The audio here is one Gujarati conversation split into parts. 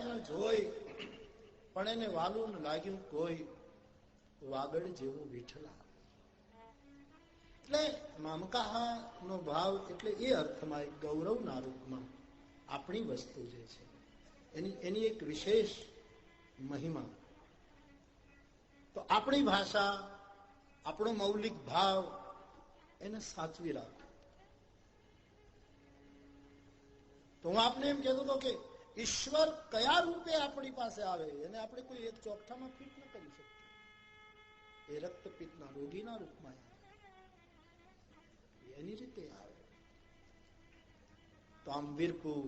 એને જોઈ પણ એને વાલું લાગ્યું કોઈ વાગડ જેવું વિઠલા. એટલે મામકાહા નો ભાવ એટલે એ અર્થમાં ગૌરવના રૂપમાં આપણી વસ્તુ જે છે એની એક વિશેષ મહિમા. તો આપણી ભાષા, આપણો મૌલિક ભાવ એને સાચવી રાખો. તો હું આપને એમ કહેતો હતો કે ઈશ્વર કયા રૂપે આપણી પાસે આવે એને આપણે કોઈ એક ચોકઠામાં ફિટ ન કરી શકીએ. એ રક્તપિત્તના રોગીના રૂપમાં આવે, એની રીતે આવે. તો આમ વીરપુર,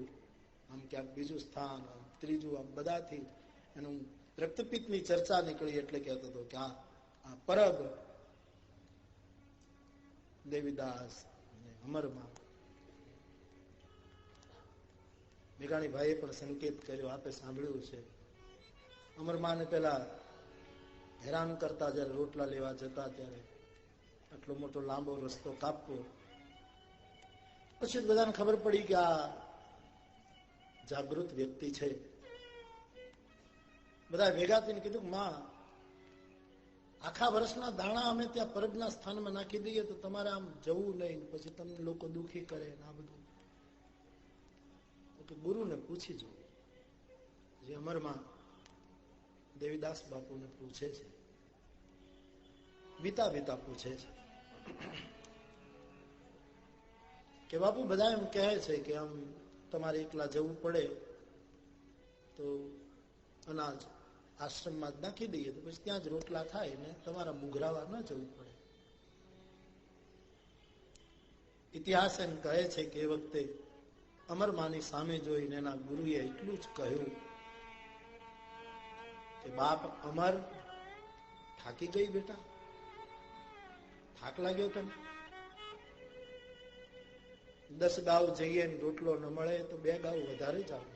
આમ ક્યાંક બીજું સ્થાન, આમ ત્રીજું, આમ બધાથી એનું રક્તપિત્તની ચર્ચા નીકળી એટલે કહેતો હતો કે આ પરબ દેવીદાસ અને અમરમાં. મેઘાણી ભાઈએ પણ સંકેત કર્યો, આપે સાંભળ્યું છે. અમરમાને પેલા હેરાન કરતા જયારે રોટલા લેવા જતા ત્યારે આટલો મોટો લાંબો રસ્તો કાપવો. પછી બધાને ખબર પડી કે આ જાગૃત વ્યક્તિ છે. બધા ભેગા થઈને કીધું, માં આખા વર્ષના દાણા અમે ત્યાં પરબના સ્થાનમાં નાખી દઈએ તો તમારે આમ જવું નહીં, પછી તમને લોકો દુખી કરે ને આ બધું. તો ગુરુને પૂછી જો. જે અમરમાં દેવીદાસ બાપુને પૂછે છે, બીતા બીતા પૂછે છે કે બાપુ બધા એમ કહે છે કે આમ તમારે એકલા જવું પડે તો અનાજ આશ્રમમાં જ નાખી દઈએ તો પછી ત્યાં જ રોટલા થાય ને તમારા મુઘરાવા ન જવું પડે. ઇતિહાસ એમ કહે છે કે એ વખતે અમરમાની સામે જોઈને એના ગુરુએ એટલું જ કહ્યું કે બાપ અમર, થાકી ગઈ બેટા? થાક લાગ્યો તને? 10 ગાઉ જઈએ ને રોટલો ન મળે તો 2 ગાઉ વધારે જાવ,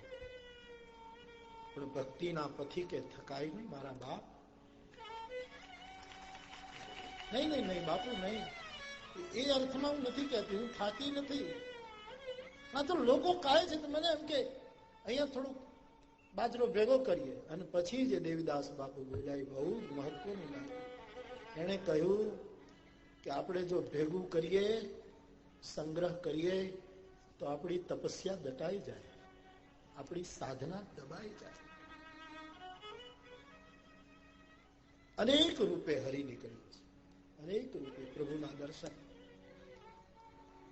પણ ભક્તિના પથિકે થકાય નહીં મારા બાપ. નહીં નહીં નહીં બાપુ નહીં, એ અર્થમાં હું નથી કહેતી, હું થાકી નથી. ના તો લોકો કહે છે તો મને એમ કે અહીંયા થોડુંક બાજરો ભેગો કરીએ. અને પછી જે દેવીદાસ બાપુ બોલ્યા બહુ જ મહત્વનું લાગ્યું. એને કહ્યું કે આપણે જો ભેગું કરીએ, સંગ્રહ કરીએ તો આપણી તપસ્યા દટાઈ જાય, આપણી સાધના દબાઈ જાય. અનેક રૂપે હરી નીકળી છે, અનેક રૂપે પ્રભુના દર્શન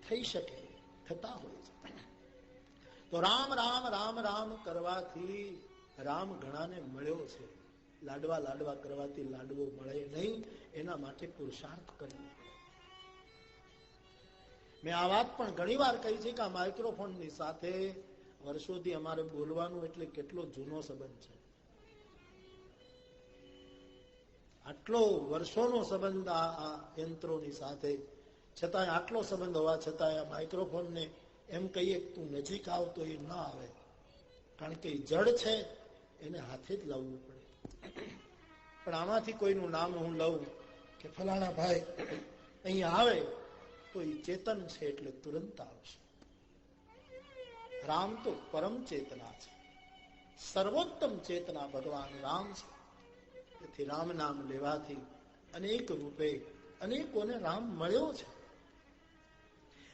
થઈ શકે, થતા હોય છે. તો રામ રામ રામ રામ કરવાથી રામ ઘણાને મળ્યો છે. લાડવા લાડવા કરવાથી લાડવો મળે નહીં, એના માટે પુરુષાર્થ કરવો. મેં આ વાત પણ ઘણી વાર કહી છે કે આ માઇક્રોફોનની સાથે વર્ષોથી અમારે બોલવાનું એટલે કેટલો જૂનો સંબંધ છે. આટલો વર્ષોનો સંબંધ આ યંત્રોની સાથે, છતાં આટલો સંબંધ હોવા છતાં આ માઇક્રોફોનને એમ કહીએ કે તું નજીક આવતો એ ન આવે, કારણ કે જડ છે એને હાથે જ લાવવું પડે. પણ આમાંથી કોઈનું નામ હું લઉં કે ફલાણા ભાઈ અહીંયા આવે તો એ ચેતન છે એટલે તુરંત આવશે. રામ તો પરમ ચેતના છે, સર્વોત્તમ ચેતના ભગવાન રામ છે. તેથી રામ નામ લેવાથી અનેક રૂપે અનેકોને રામ મળ્યો છે.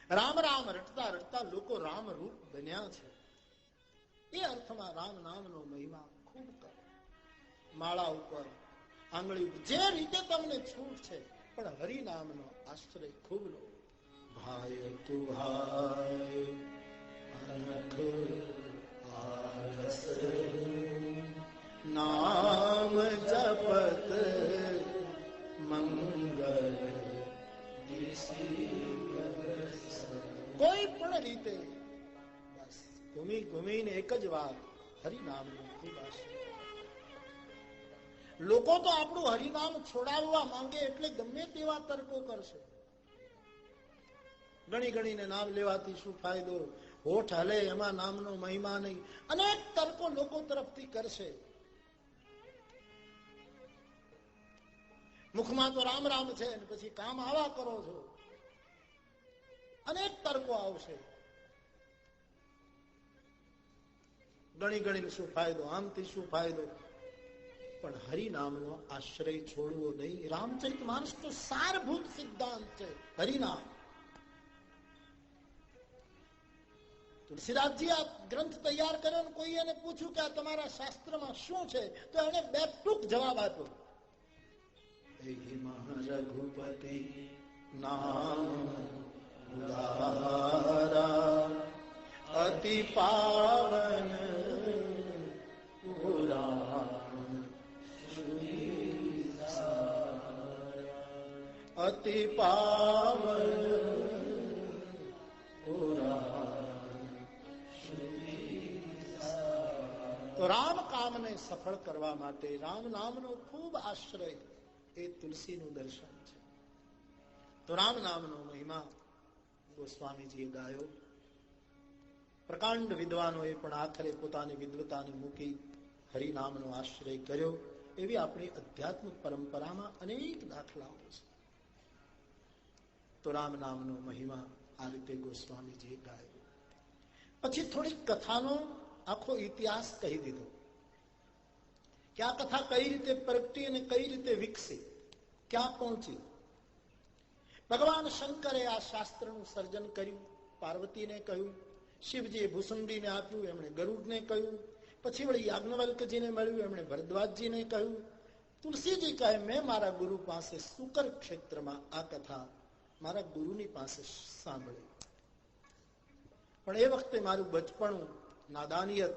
રામ રામ રટતા રટતા લોકો રામ રૂપ બન્યા છે. એ અર્થમાં રામ નામનો મહિમા ખૂબ કરો. માળા ઉપર, આંગળી ઉપર, જે રીતે તમને છૂટ છે, પણ હરિનામનો આશ્રય ખૂબ લો. ભાઈ તું ભાઈ નામ જપત મંગલ, કોઈ પણ રીતે બસ ઘૂમી ઘૂમીને એક જ વાત, હરિનામનો ખૂબ આશ્રય. લોકો તો આપણું હરિનામ છોડાવવા માંગે એટલે ગમે તેવા તર્કો કરશે. ગણી ગણીને નામ લેવાથી શું ફાયદો, હોઠ હલે એમાં નામનો મહિમા નહીં, અનેક તર્કો લોકો તરફથી કરશે. મુખમાં તો રામ રામ છે અને પછી કામ આવા કરો છો, અનેક તર્કો આવશે. ગણી ગણીને શું ફાયદો, આમથી શું ફાયદો, પણ હરિનામનો આશ્રય છોડવો નહીં. રામચરિતમાનસ તો સારભૂત સિદ્ધાંત છે, હરિનામ. તુલસીદાસજી આ ગ્રંથ તૈયાર કર્યો ને કોઈ એને પૂછ્યું કે આ તમારા શાસ્ત્રમાં શું છે, તો એને બે ટૂંક જવાબ આપ્યો. રઘુપતિ નામ ઉદારા અતિ પાવન અતિ પાવન. તો રામ કામને સફળ કરવા માટે રામ નામનો ખૂબ આશ્રય એ તુલસીનું દર્શન છે. તો રામ નામનો મહિમા ગોસ્વામીજીએ ગાયો. પ્રકાંડ વિદ્વાનોએ પણ આખરે પોતાની વિદ્વતાને મૂકી હરિનામનો આશ્રય કર્યો. એવી આપણી અધ્યાત્મિક પરંપરામાં અનેક દાખલાઓ છે. તો રામ નામનો મહિમા આ રીતે ગોસ્વામીજીએ ગાયો. પછી થોડીક કથાનો આખો ઇતિહાસ કહી દીધો કે આ કથા કઈ રીતે પ્રગટી અને કઈ રીતે વિકસી, ક્યાં પહોંચી. ભગવાન શંકરે આ શાસ્ત્રનું સર્જન કર્યું, પાર્વતીને કહ્યું, શિવજીએ ભૂસુંડીને આપ્યું, એમણે ગરુડને કહ્યું, પછી વળી યાજ્ઞવલ્કજીને મળ્યું, એમણે ભરદ્વાજજીને કહ્યું. તુલસીજી કહે મેં મારા ગુરુ પાસે સુકર ક્ષેત્રમાં આ કથા મારા ગુરુની પાસે સાંભળી, પણ એ વખતે મારું બચપણું, નાદાનિયત,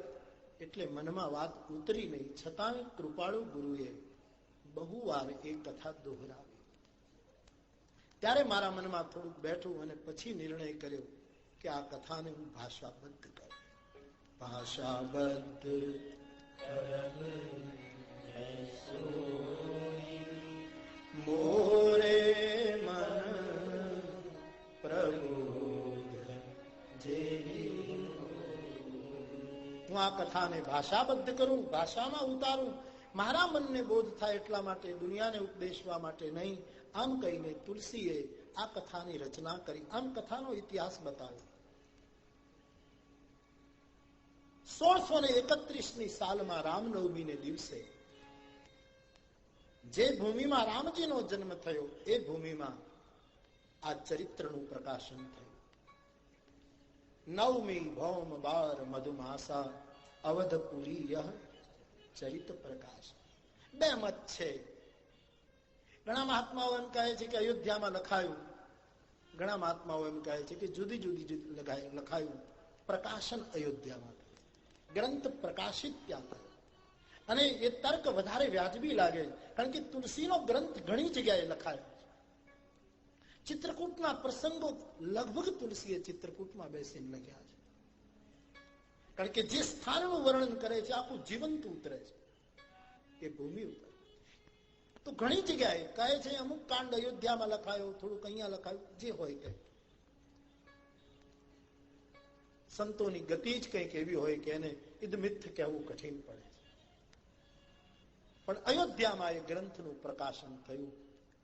એટલે મનમાં વાત ઉતરી નહીં. છતાં કૃપાળુ ગુરુએ બહુ વાર એ કથા દોહરાવી. ત્યારે મારા મનમાં થોડુંક બેઠું અને પછી નિર્ણય કર્યો કે આ કથાને હું ભાષાબદ્ધ કરું. ભાષાબદ્ધ મોરે મન પ્રભુ, હું આ કથાને ભાષાબદ્ધ કરું, ભાષામાં ઉતારું, મારા મનને બોધ થાય એટલા માટે, દુનિયાને ઉપદેશવા માટે નહીં. આમ કહીને તુલસીએ આ કથાની રચના કરી. આમ કથાનો ઇતિહાસ બતાવ્યો. 1631ની સાલમાં રામનવમીને દિવસે જે ભૂમિમાં રામજીનો જન્મ થયો એ ભૂમિમાં આ ચરિત્રનું પ્રકાશન થયું. નવમી ભૌમ બાર મધુમાસા અવધપુરી યહ ચરિત પ્રકાશ. બે મત છે. ઘણા મહાત્માઓ એમ કહે છે કે અયોધ્યામાં લખાયું, ઘણા મહાત્માઓ એમ કહે છે કે જુદી જુદી લખાયું. પ્રકાશન અયોધ્યામાં, ગ્રંથ પ્રકાશિત ત્યાં થયો. અને એ તર્ક વધારે વ્યાજબી લાગે, કારણ કે તુલસીનો ગ્રંથ ઘણી જગ્યાએ લખાયો. ચિત્રકૂટના પ્રસંગો લગભગ તુલસીએ ચિત્રકૂટમાં બેસીને લખ્યા છે, કારણ કે જે સ્થાનનું વર્ણન કરે છે આખું જીવંત ઉતરે છે, એ ભૂમિ ઉતરે. તો ઘણી જગ્યાએ કહે છે અમુક કાંડ અયોધ્યામાં લખાયો, થોડુંક અહીંયા લખાયું, જે હોય તે. સંતોની ગતિ જ કંઈક એવી હોય કે એને ઇદમિથ કહેવું કઠિન પડે છે. પણ અયોધ્યામાં એ ગ્રંથનું પ્રકાશન થયું.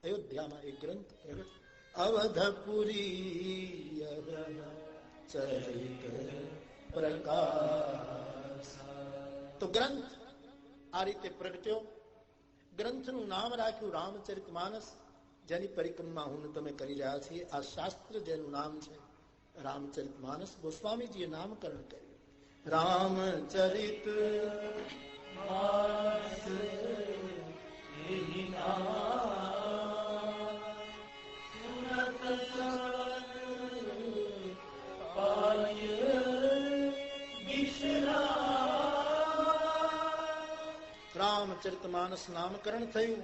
અયોધ્યામાં એ ગ્રંથ અવધપુરી ચરિત પ્રકાશ. તો ગ્રંથ આ રીતે પ્રગટ્યો. ગ્રંથનું નામ રાખ્યું રામચરિતમાનસ, જેની પરિક્રમા હું તમે કરી રહ્યા છીએ. આ શાસ્ત્ર જેનું નામ છે રામચરિતમાનસ, ગોસ્વામીજીએ નામકરણ કર્યું રામચરિત માનસ. રામચરિતમાનસ નામકરણ થયું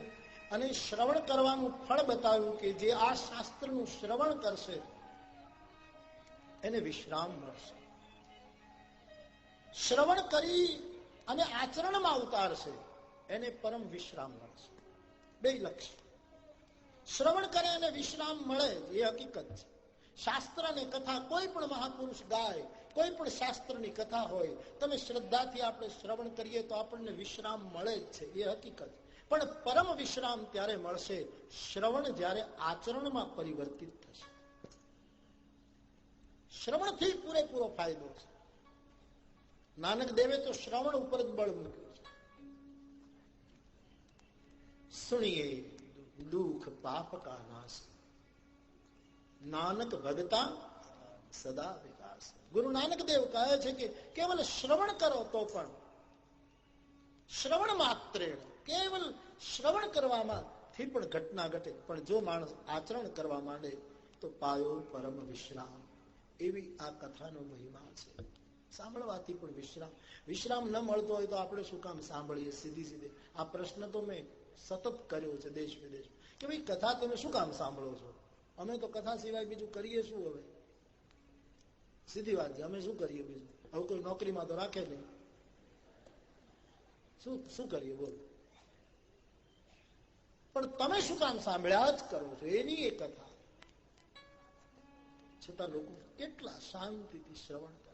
અને શ્રવણ કરવાનું ફળ બતાવ્યું કે જે આ શાસ્ત્રનું શ્રવણ કરશે એને વિશ્રામ મળશે. શ્રવણ કરી અને આચરણમાં ઉતારશે એને પરમ વિશ્રામ મળશે. બે લક્ષ્ય. શ્રવણ કરે અને વિશ્રામ મળે એ હકીકત છે. શાસ્ત્ર ને કથા કોઈ પણ મહાપુરુષ ગાય, કોઈ પણ શાસ્ત્રની કથા હોય, તમે શ્રદ્ધાથી આપણે શ્રવણ કરીએ તો આપણને વિશ્રામ મળે જ છે, એ હકીકત. પણ પરમ વિશ્રામ ત્યારે મળશે શ્રવણ જ્યારે આચરણમાં પરિવર્તિત થશે. શ્રવણથી પૂરેપૂરો ફાયદો છે. નાનક દેવે તો શ્રવણ ઉપર જ બળ મૂક્યું છે. સુણીએ દુઃખ પાપ કા નાશ, નાનક ભગતા સદા વિકાસ. ગુરુ નાનક દેવ કહે છે કે કેવલ શ્રવણ કરો તો પણ, શ્રવણ માત્ર, કેવલ શ્રવણ કરવામાંથી પણ ઘટના ઘટે, પણ જો માણસ આચરણ કરવા માંડે તો પાયો પરમ વિશ્રામ. એવી આ કથાનો મહિમા છે. સાંભળવાથી પણ વિશ્રામ ન મળતો હોય તો આપણે શું કામ સાંભળીએ? સીધે આ પ્રશ્ન તો મેં સતત કર્યો છે દેશ વિદેશ, કે ભાઈ કથા તમે શું કામ સાંભળો છો? અમે તો કથા સિવાય બીજું કરીએ શું? હવે સીધી વાત છે, અમે શું કરીએ બીજું? હવે કોઈ નોકરીમાં તો રાખે નહીં, શું કરીએ બોલો? પણ તમે શું કામ સાંભળ્યા જ કરો છો? એની એ કથા છતાં લોકો કેટલા શાંતિથી શ્રવણ કરે.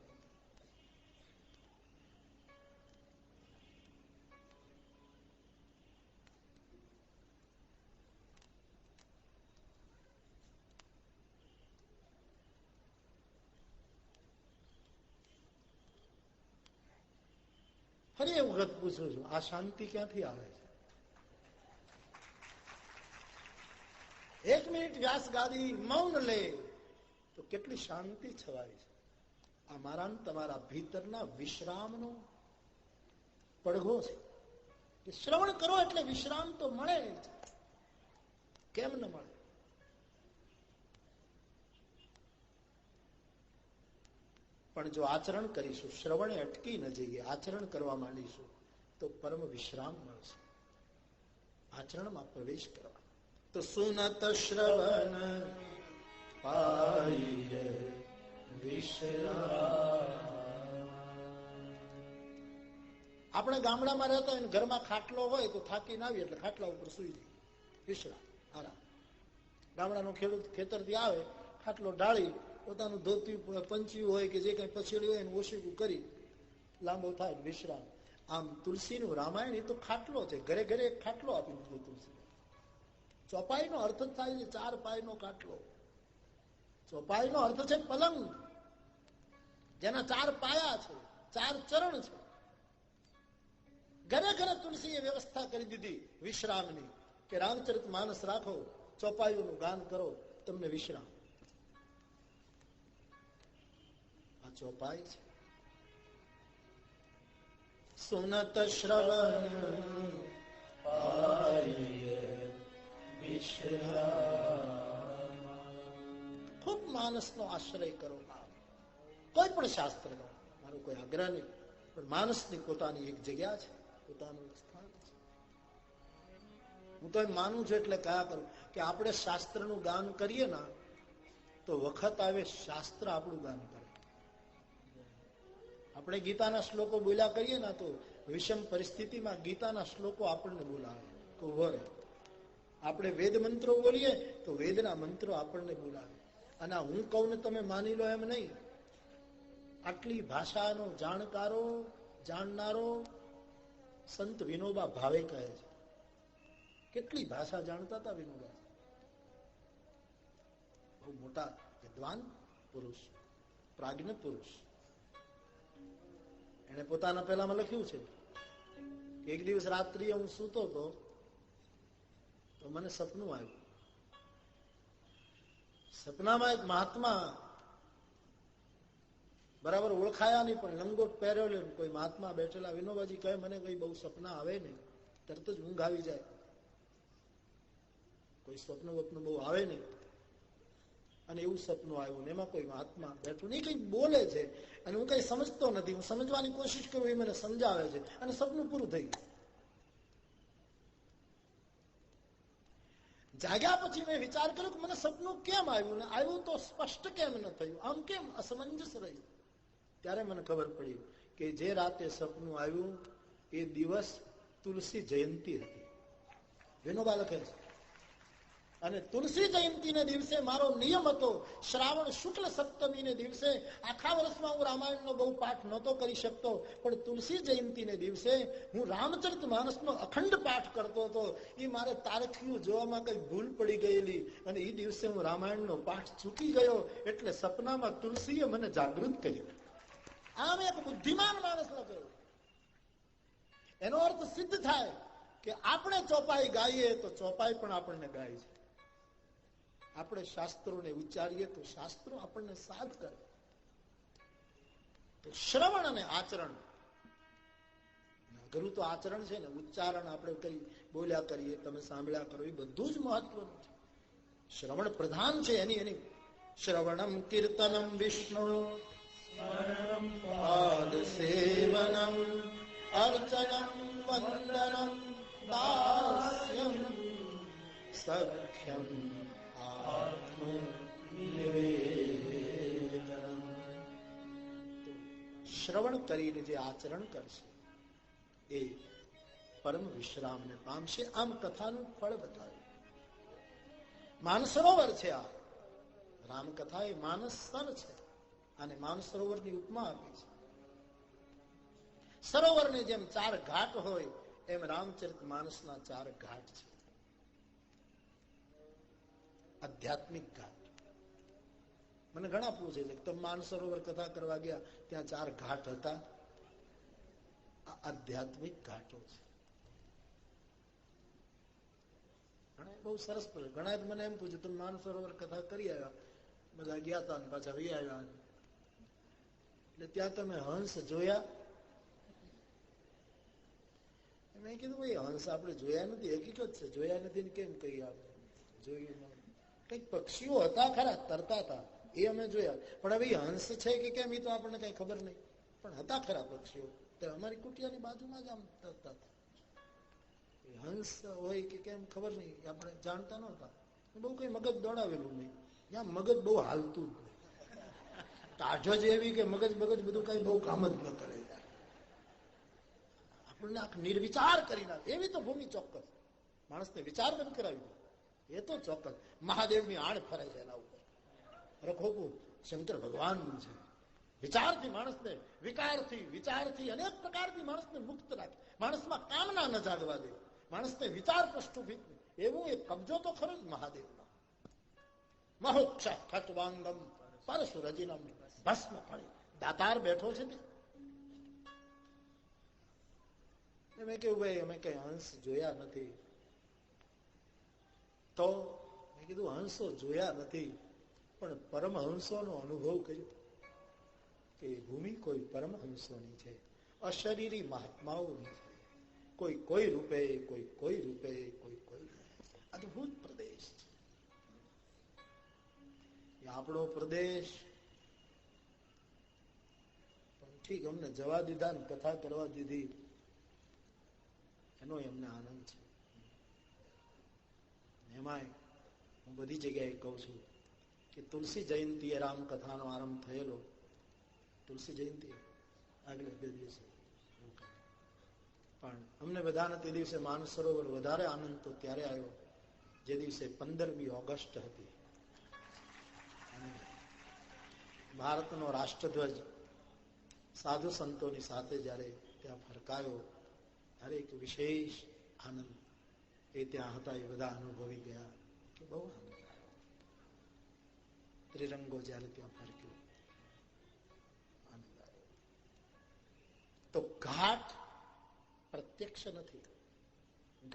ફરી એ વખત પૂછું છું, આ શાંતિ ક્યાંથી આવે છે? 1 મિનિટ વ્યાસ ગાદી મૌન લે તો કેટલી શાંતિ છવાય છે. આ મારા તમારા ભીતરના વિશ્રામનો પડઘો છે. કે શ્રવણ કરો એટલે વિશ્રામ તો મળે જ, કેમ ન મળે? પણ જો આચરણ કરીશું, શ્રવણે અટકી ન જઈએ, આચરણ કરવા માંડીશું તો પરમ વિશ્રામ મળશે. આચરણમાં પ્રવેશ કરવા તો સુનત શ્રવણ પાઈએ વિશ્રામ. આપણે ગામડામાં રહેતા હોય, ઘરમાં ખાટલો હોય તો થાકીને આવીએ એટલે ખાટલા ઉપર સુઈ જઈએ, વિશ્રામ, આરામ. ગામડાનો ખેડૂત ખેતરથી આવે, ખાટલો ઢાળી પોતાનું ધોતી પંચ્યું હોય કે જે કઈ પછેડ્યું હોય એને ઓશીકું કરી લાંબો થાય, વિશ્રામ. આમ તુલસીનું રામાયણ એ તો ખાટલો છે. ઘરે ઘરે એક ખાટલો આપી દીધો તુલસી. ચોપાઈનો અર્થ જ થાય છે 4 પાયનો ખાટલો. ચોપાઈનો અર્થ છે પલંગ, જેના 4 પાયા છે, 4 ચરણ છે. ઘરે ઘરે તુલસીએ વ્યવસ્થા કરી દીધી વિશ્રામની, કે રામચરિત માનસ રાખો, ચોપાઈઓનું ગાન કરો, તમને વિશ્રામ. આ ચોપાઈ છે. સુનત શ્રવણ પાઈએ વિશ્રામ. ખૂબ માનસનો આશ્રય કરો. કોઈ પણ શાસ્ત્રનો, મારો કોઈ આગ્રહ નહીં, પણ માનસની પોતાની એક જગ્યા છે, પોતાનું એક સ્થાન છે. હું તો એમ માનું છું, એટલે કયા કરું કે આપણે શાસ્ત્રનું ગાન કરીએ ને તો વખત આવે શાસ્ત્ર આપણું ગાન કરે. આપણે ગીતાના શ્લોકો બોલ્યા કરીએ ને તો વિષમ પરિસ્થિતિમાં ગીતાના શ્લોકો આપણને બોલાવે તો વરે. આપણે વેદ મંત્રો બોલીએ તો વેદના મંત્રો આપણને બોલાવે. અને હું કહું ને તમે માની લો એમ નહીં. આટલી ભાષાનો જાણકારો, જાણનારો સંત વિનોબા ભાવે કહે છે. કેટલી ભાષા જાણતા હતા વિનોબા. બહુ મોટા વિદ્વાન પુરુષ, પ્રાજ્ઞ પુરુષ. એને પોતાના પહેલામાં લખ્યું છે કે એક દિવસ રાત્રિએ હું સૂતો હતો તો મને સપનું આવ્યું. સપનામાં એક મહાત્મા, બરાબર ઓળખાયા નહીં પણ લંગોટ પહેર્યો, કોઈ મહાત્મા બેઠેલા. વિનોબાજી કહે મને કઈ બહુ સપના આવે નહીં, તરત જ ઊંઘ આવી જાય, કોઈ સ્વપ્ન વપ્ન બહુ આવે નહીં. અને એવું સપનું આવ્યું ને એમાં કોઈ મહાત્મા બેઠું નહીં, કઈ બોલે છે અને હું કઈ સમજતો નથી. હું સમજવાની કોશિશ કરું, એ મને સમજાવે છે અને સપનું પૂરું થઈ ગયું. જાગ્યા પછી મેં વિચાર કર્યો કે મને સપનું કેમ આવ્યું, ને આવ્યું તો સ્પષ્ટ કેમ ન થયું, આમ કેમ અસમંજસ રહ્યું. ત્યારે મને ખબર પડી કે જે રાતે સપનું આવ્યું એ દિવસ તુલસી જયંતી હતી. વિનોબા લખે છે. અને તુલસી જયંતીને દિવસે મારો નિયમ હતો, શ્રાવણ શુક્લ સપ્તમીને દિવસે આખા વર્ષમાં હું રામાયણનો બહુ પાઠ નહોતો કરી શકતો, પણ તુલસી જયંતીને દિવસે હું રામચરિત માનસનો અખંડ પાઠ કરતો હતો. એ મારે તારખીઓ જોવામાં કઈ ભૂલ પડી ગયેલી અને એ દિવસે હું રામાયણનો પાઠ ચૂકી ગયો. એટલે સપનામાં તુલસીએ મને જાગૃત કર્યો. આમ એક બુદ્ધિમાન માણસ લખ્યો. એનો અર્થ સિદ્ધ થાય કે આપણે ચોપાઈ ગાઈએ તો ચોપાઈ પણ આપણને ગાય છે. આપણે શાસ્ત્રોને ઉચ્ચારીએ તો શાસ્ત્રો આપણને સાથ કરે. તો શ્રવણ અને આચરણ, અઘરું તો આચરણ છે ને, ઉચ્ચારણ આપણે કઈ બોલ્યા કરીએ, તમે સાંભળ્યા કરો, એ બધું જ મહત્વનું છે. શ્રવણ પ્રધાન છે. એની શ્રવણમ કીર્તનમ વિષ્ણુ પાદ સેવનમ અર્ચનમ વંદનમ દાસ્યમ સખ્યમ આત્મનિવેદનમ. શ્રવણ કરીને જે આચરણ કરશે એ પરમ વિશ્રામને પામશે. આમ કથાનું ફળ બતાવ્યું. માનસરોવર છે આ રામકથા, એ માનસ સ્તર છે અને માનસરોવરની ઉપમા આપી છે. સરોવરની જેમ 4 ઘાટ હોય એમ રામચરિત માનસના 4 ઘાટ છે. આધ્યાત્મિક ઘાટ. મને ઘણા પૂછે છે કે તમે માનસરોવર કથા કરવા ગયા ત્યાં 4 ઘાટ હતા? આ આધ્યાત્મિક ઘાટો છે. બહુ સરસ પડે. ઘણા મને એમ પૂછ્યું તમે માનસરોવર કથા કરી આવ્યા, બધા ગયા હતા ને પાછા વી આવ્યા, એટલે ત્યાં તમે હંસ જોયા? મેં કીધું ભાઈ હંસ આપણે જોયા નથી, હકીકત છે જોયા નથી ને કેમ કહીએ આપણે જોયું નથી. કઈક પક્ષીઓ હતા ખરા, તરતા હતા, એ અમે જોયા, પણ હવે હંસ છે કે કેમ એ તો આપણને કઈ ખબર નહીં. પણ હતા ખરા પક્ષીઓ, અમારી કુટિયાની બાજુમાં જ આમ તરતા હતા. હંસ હોય કે કેમ ખબર નહીં, આપણે જાણતા નહોતા. બહુ કઈ મગજ દોડાવેલું નહીં, ત્યાં મગજ બહુ હાલતું જ નહીં. ટાઢો જ એવી કે મગજ બધું કઈ બહુ કામ જ ન કરે. આપણને નિર્વિચાર કરી નાખે એવી તો ભૂમિ ચોક્કસ. માણસને વિચાર બંધ કરાવી દે એ તો ચોક્કસ. મહાદેવની આણ ફરે છે એના ઉપર. રખોપુર શંકર ભગવાનનું છે. વિચારથી માણસને, વિકારથી, વિચારથી, અનેક પ્રકારથી માણસને મુક્ત રાખે. માણસમાં કામના ન જાગવા દે, માણસને વિચાર પ્રષ્ઠુભિત. એવું એક કબજો તો ખરો જ મહાદેવનો. મહોક્ષ ખટ્વાંગમ પરશુરજિનમ ભસ્મ ફળી. દાતાર બેઠો છે ને. મેં કહ્યું ભાઈ અમે કઈ હંસ જોયા નથી. તો મેં કીધું હંસો જોયા નથી, પણ પરમહંસોનો અનુભવ કર્યો કે ભૂમિ કોઈ પરમહંસોની છે, અશરીરી મહાત્માઓની છે. કોઈ રૂપે, કોઈ રૂપે, કોઈ અદભુત પ્રદેશ છે આપણો પ્રદેશ. પણ ઠીક, અમને જવા દીધા ને કથા કરવા દીધી એનો એમને આનંદ છે. એમાંય હું બધી જગ્યાએ કહું છું કે તુલસી જયંતિ એ રામ કથાનો આરંભ થયેલો. તુલસી જયંતિ આગળ 2 દિવસે, પણ અમને બધાને તે દિવસે માનસરોવર વધારે આનંદ તો ત્યારે આવ્યો જે દિવસે 15મી ઓગસ્ટ હતી. ભારતનો રાષ્ટ્રધ્વજ સાધુ સંતોની સાથે જયારે ત્યાં ફરકાયો ત્યારે એક વિશેષ આનંદ એ ત્યાં હતા એ બધા અનુભવી ગયા કે બહુ આનંદ આવ્યો. ત્રિરંગો જયારે ત્યાં ફરક્યો આનંદ આવ્યો. તો ઘાટ પ્રત્યક્ષ નથી,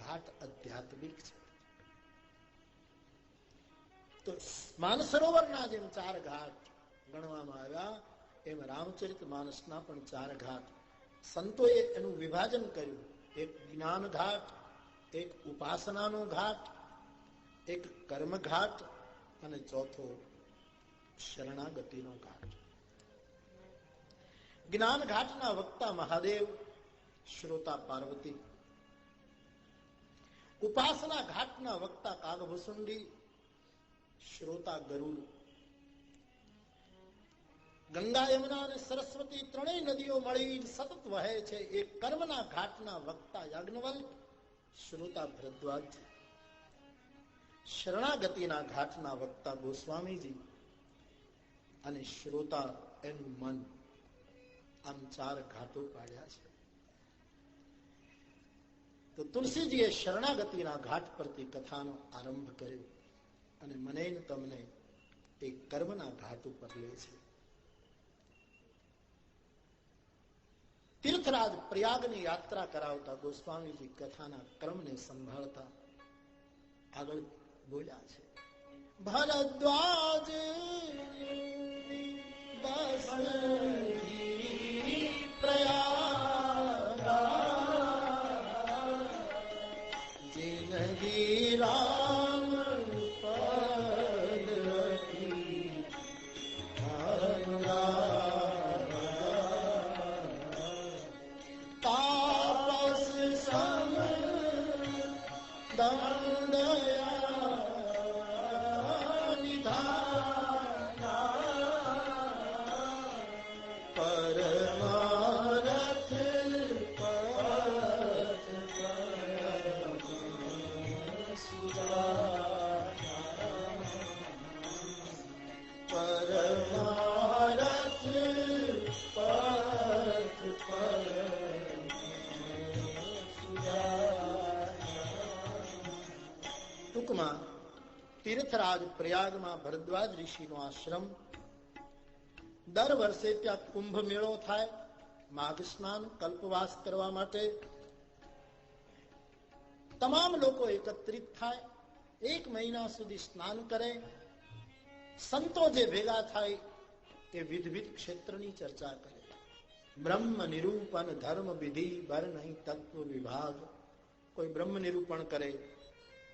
ઘાટ આધ્યાત્મિક છે. તો માનસરોવરના જેમ 4 ઘાટ ગણવામાં આવ્યા એમ રામચરિત માનસના પણ 4 ઘાટ. સંતોએ એનું વિભાજન કર્યું. એક જ્ઞાન ઘાટ, એક ઉપાસનાનો ઘાટ, એક કર્મ ઘાટ અને ચોથો શરણાગતિનો ઘાટ. જ્ઞાન ઘાટના વક્તા મહાદેવ, શ્રોતા પાર્વતી. ઉપાસના ઘાટના વક્તા કાગભૂસુંડી, શ્રોતા ગરુડ. ગંગા, યમુના અને સરસ્વતી 3 નદીઓ મળી સતત વહે છે એ કર્મના ઘાટના વક્તા યાજ્ઞવલ્ક, શ્રોતા ભરદ્વાજ. શરણાગતિના ઘાટના વક્તા ગોસ્વામીજી અને શ્રોતા એનું મન. આમ 4 ઘાટો પાડ્યા છે. તો તુલસીજીએ શરણાગતિના ઘાટ પરથી કથાનો આરંભ કર્યો અને મને ને તમને એ કર્મના ઘાટ ઉપર લે છે. તીર્થરાજ પ્રયાગની યાત્રા કરાવતા ગોસ્વામીજી કથાના ક્રમને સંભાળતા આગળ બોલ્યા છે, ભરદ્વાજ બસ પ્રયાગ જિંદગી રામ તાપસ સમ દંડયા નિધાના પરમારથ ટૂંકમાં તીર્થરાજ પ્રયાગમાં ભરદ્વાજ ઋષિનો આશ્રમ, દર વર્ષે ત્યાં કુંભ મેળો થાય, માઘ સ્નાન કલ્પવાસ કરવા માટે તમામ લોકો એકત્રિત થાય, 1 મહિના સુધી સ્નાન કરે, સંતો જે ભેગા થાય એ વિવિધ ક્ષેત્રની ચર્ચા કરે, બ્રહ્મ નિરૂપણ ધર્મ વિધિ બર નહીં તત્વ વિભાગ, કોઈ બ્રહ્મ નિરૂપણ કરે,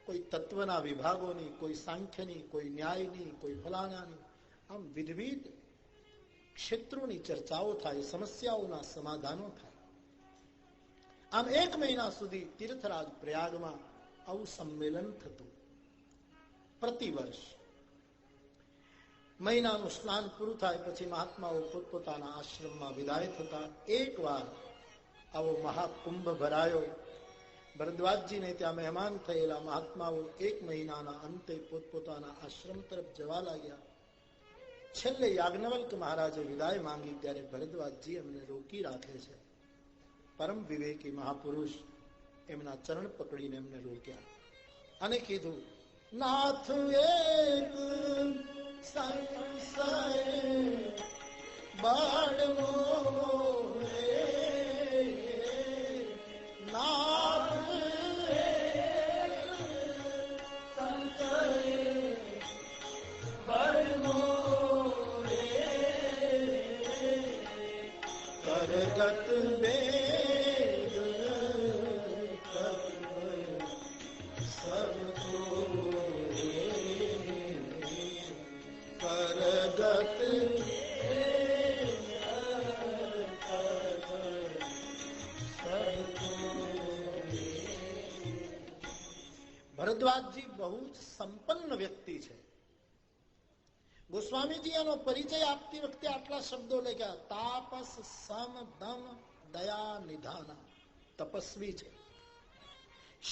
કોઈ તત્વના વિભાગોની, કોઈ સાંખ્યની, કોઈ ન્યાયની, કોઈ ફલાણાની, આમ વિવિધ ક્ષેત્રોની ચર્ચાઓ થાય, સમસ્યાઓના સમાધાનો થાય. આમ 1 મહિના સુધી તીર્થરાજ પ્રયાગમાં આવું સંમેલન થતું. પ્રતિવર્ષ મહિનાનું સ્નાન પૂરું થાય પછી મહાત્માઓ પોતપોતાના આશ્રમમાં વિદાય થતા. એકવાર આવો મહાકુંભ ભરાયો. ભરદ્વાજજીને ત્યાં મહેમાન થયેલા મહાત્માઓ 1 મહિનાના અંતે પોતપોતાના આશ્રમ તરફ જવા લાગ્યા. છેલ્લે યાજ્ઞવલ્ક મહારાજે વિદાય માંગી ત્યારે ભરદ્વાજજી એમને રોકી રાખે છે. પરમ વિવેકી મહાપુરુષ એમના ચરણ પકડીને એમને રોક્યા અને કીધું, નાથ એક સંશય બાળમો રે, નાથ એક સંશય બાળમો રે, કરગત બેગ ભરદ્વાજજી બહુ જ સંપન્ન વ્યક્તિ છે. ગોસ્વામીજી એનો પરિચય આપતી વખતે આટલા શબ્દો લખ્યા, તાપસ સમ દમ દયા નિધાના. તપસ્વી છે,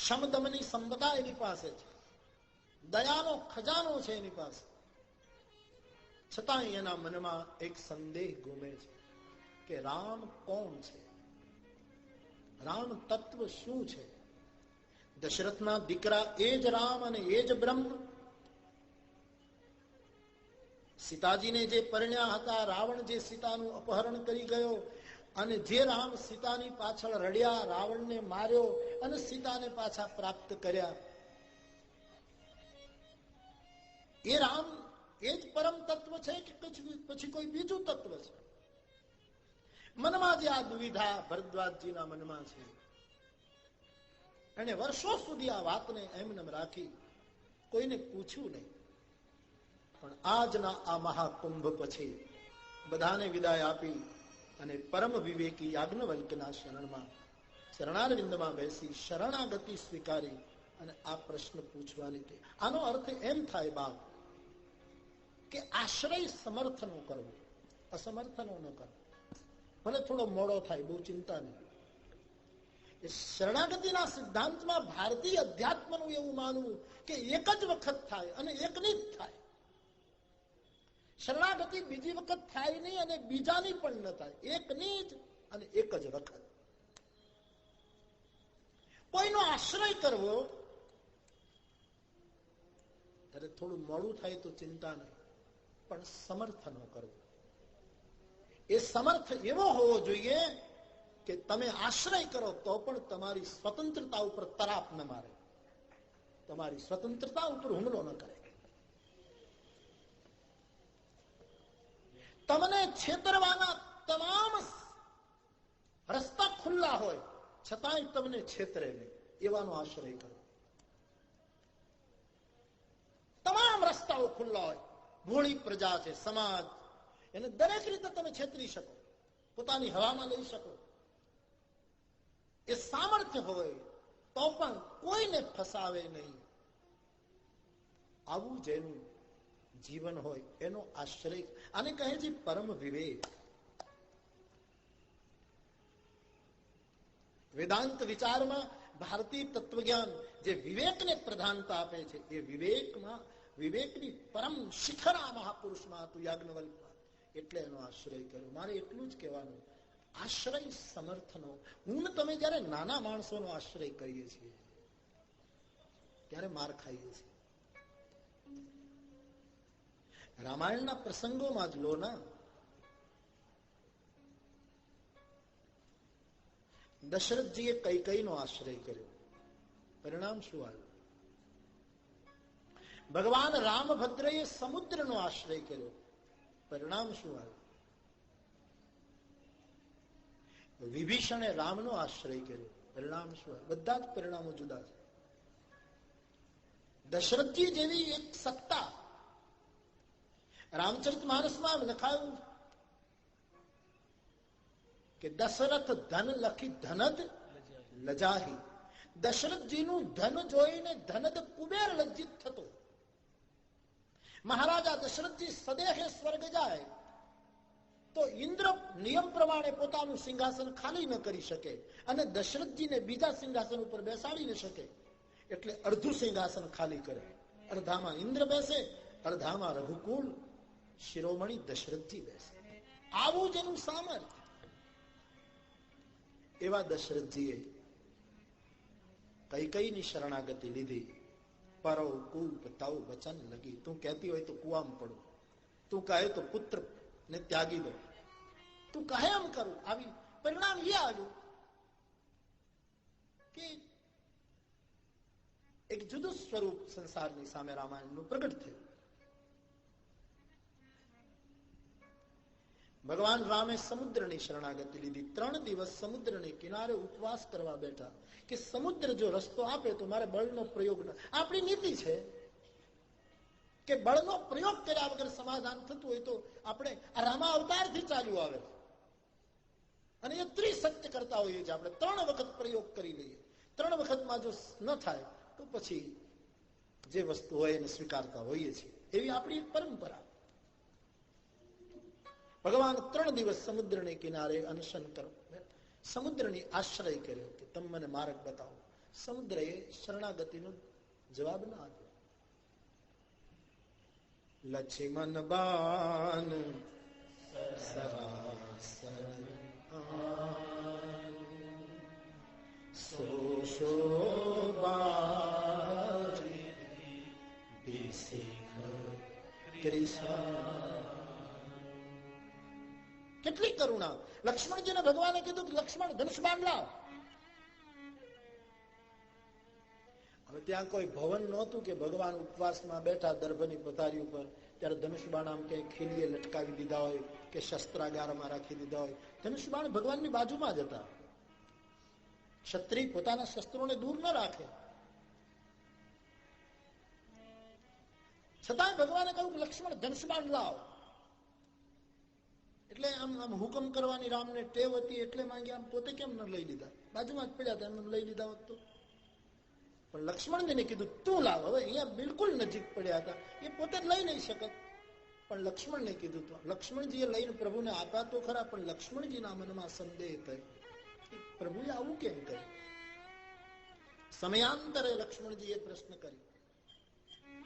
શમદમની સંપદા એની પાસે છે, દયાનો ખજાનો છે એની પાસે. છતાં એના મનમાં એક સંદેહ ઘૂમે છે કે રામ કોણ છે, રામ તત્વ શું છે? દશરથના દીકરા એ જ રામ અને એ જ બ્રહ્મ. સીતાજીને જે પરણ્યા હતા, રાવણ જે સીતાનું અપહરણ કરી ગયો અને જે રામ સીતાની પાછળ રડ્યા, રાવણને માર્યો અને સીતાને પાછા પ્રાપ્ત કર્યા, એ રામ એ જ પરમ તત્વ છે કે પછી કોઈ બીજું તત્વ છે? મનમાં જે આ દુવિધા ભરદ્વાજજીના મનમાં છે, એને વર્ષો સુધી આ વાતને એમને રાખી, કોઈને પૂછ્યું નહીં. પણ આજના આ મહાકુંભ પછી બધાને વિદાય આપી અને પરમ વિવેકી યાજ્ઞવલ્કના શરણમાં શરણારવિંદમાં બેસી શરણાગતિ સ્વીકારી અને આ પ્રશ્ન પૂછવાની હતી. આનો અર્થ એમ થાય બાપ કે આશ્રય સમર્થનો કરવો, અસમર્થનો ન કરવો. ભલે થોડો મોડો થાય, બહુ ચિંતા નહીં. શરણાગતિના સિદ્ધાંતમાં ભારતીય અધ્યાત્મનું એવું માનવું કે એક જ વખત થાય અને એકની જ થાય. શરણાગતિ બીજી વખત થાય નહીં અને બીજાની પણ ન થાય, એકની જ અને એક જ વખત. કોઈનો આશ્રય કરવો ત્યારે થોડું મોડું થાય તો ચિંતા નહીં, પણ સમર્થનો કરવો. એ સમર્થ એવો હોવો જોઈએ કે તમે આશ્રય કરો તો પણ તમારી સ્વતંત્રતા ઉપર તરાપ ન મારે, તમારી સ્વતંત્રતા ઉપર હુમલો ન કરે. તમને છેતરવાના તમામ રસ્તા ખુલ્લા હોય છતાંય તમને છેતરે નહીં એવાનો આશ્રય કરો. તમામ રસ્તાઓ ખુલ્લા હોય, ભોળી પ્રજા છે, સમાજ, એને દરેક રીતે તમે છેતરી શકો, પોતાની હવામાં લઈ શકો, એ સામર્થ્ય હોય તો પણ કોઈને ફસાવે નહીં. આવું જેનું જીવન હોય એનો આશ્રય, આને કહે છે પરમ વિવેક. વેદાંત વિચારમાં ભારતીય તત્વજ્ઞાન જે વિવેકને પ્રધાનતા આપે છે, એ વિવેકની પરમ શિખર આ મહાપુરુષમાં હતું, યાજ્ઞવલ્કમાં. એટલે એનો આશ્રય કર્યો. મારે એટલું જ કહેવાનું, આશ્રય સમર્થનો. હું તમે જયારે નાના માણસોનો આશ્રય કરીએ છીએ ત્યારે માર ખાઈએ છીએ. રામાયણના પ્રસંગોમાં જ લો ના, દશરથજીએ કૈકેયીનો આશ્રય કર્યો, પરિણામ શું આવ્યું? ભગવાન રામભદ્રએ સમુદ્રનો આશ્રય કર્યો, પરિણામ શું આવ્યું? વિભીષણે રામનો આશ્રય કર્યો, પરિણામ શું આવ્યું? બધા જ પરિણામો જુદા છે. દશરથજી જેવી એક સત્તા, રામચરિતમાનસમાં લખાયું કે દશરથ ધન લખી ધનદ લજાહી. દશરથજીનું ધન જોઈને ધનદ કુબેર લજ્જિત થતો. મહારાજા દશરથજી સદેહે સ્વર્ગ જાય તો ઇન્દ્ર નિયમ પ્રમાણે પોતાનું સિંહાસન ખાલી ન કરી શકે અને દશરથજીને બીજા સિંહાસન ઉપર બેસાડી ન શકે, એટલે અડધું સિંહાસન ખાલી કરે. અડધામાં ઇન્દ્ર બેસે, અડધામાં રઘુકુળ શિરોમણી દશરથજી બેસે. આવું જેનું સામર્થ્ય. એવા દશરથજીએ કૈકેયીની શરણાગતિ લીધી. પરવ કૂપ તવ વચન લગી. તું કહેતી હોય તો કુવામાં પડું, તું કહે તો પુત્ર ને ત્યાગી દો, તું કહે એમ કરું. આવી પરિણામ એ આવ્યું કે એક જુદું સ્વરૂપ સંસારની સામે રામાયણનું પ્રગટ થયું. ભગવાન રામે સમુદ્રની શરણાગતિ લીધી. 3 દિવસ સમુદ્રને કિનારે ઉપવાસ કરવા બેઠા કે સમુદ્ર જો રસ્તો આપે તો મારે બળનો પ્રયોગ ન. આપણી નીતિ છે કે બળનો પ્રયોગ કર્યા વગર સમાધાન થતું હોય તો આપણે આ રામા અવતારથી ચાલ્યું આવે અને એ ત્રિસત્ય કરતા હોઈએ છીએ. આપણે 3 વખત પ્રયોગ કરી લઈએ. 3 વખતમાં જો ન થાય તો પછી જે વસ્તુ હોય એને સ્વીકારતા હોઈએ છીએ. એવી આપણી પરંપરા. ભગવાન 3 દિવસ સમુદ્રને કિનારે અનશન કરો, સમુદ્રની આશ્રય કર્યો કે તમે મને માર્ગ બતાવો. સમુદ્રએ શરણાગતિનો જવાબ ન આપ્યો. લક્ષ્મણ બાન કેટલી કરુણા. લક્ષ્મણજીને ભગવાને કીધું કે લક્ષ્મણ ધનુષ બાણ લાવ. હવે ત્યાં કોઈ ભવન નહોતું કે ભગવાન ઉપવાસમાં બેઠા દર્ભની પથારી ઉપર ત્યારે ધનુષ બાણ આમ કે ખીલીએ લટકાવી દીધા હોય કે શસ્ત્રાગારમાં રાખી દીધા હોય. ધનુષ બાણ ભગવાનની બાજુમાં જ હતા. ક્ષત્રિય પોતાના શસ્ત્રોને દૂર ન રાખે. છતાંય ભગવાને કહ્યું કે લક્ષ્મણ ધનુષ બાણ લાવ. એટલે આમ હુકમ કરવાની રામને ટેવ હતી એટલે માંગ્યા. આમ પોતે કેમ ન લઈ લીધા? બાજુમાં જ પડ્યા હતા, એમ લઈ લીધા હોત તો. પણ લક્ષ્મણજીને કીધું તું લાવ. હવે અહીંયા બિલકુલ નજીક પડ્યા હતા, એ પોતે જ લઈ નહીં શકત. પણ લક્ષ્મણને કીધું તો લક્ષ્મણજીએ લઈને પ્રભુને આપ્યા તો ખરા, પણ લક્ષ્મણજીના મનમાં સંદેહ થયો પ્રભુએ આવું કેમ કર્યું. સમયાંતરે લક્ષ્મણજીએ પ્રશ્ન કર્યો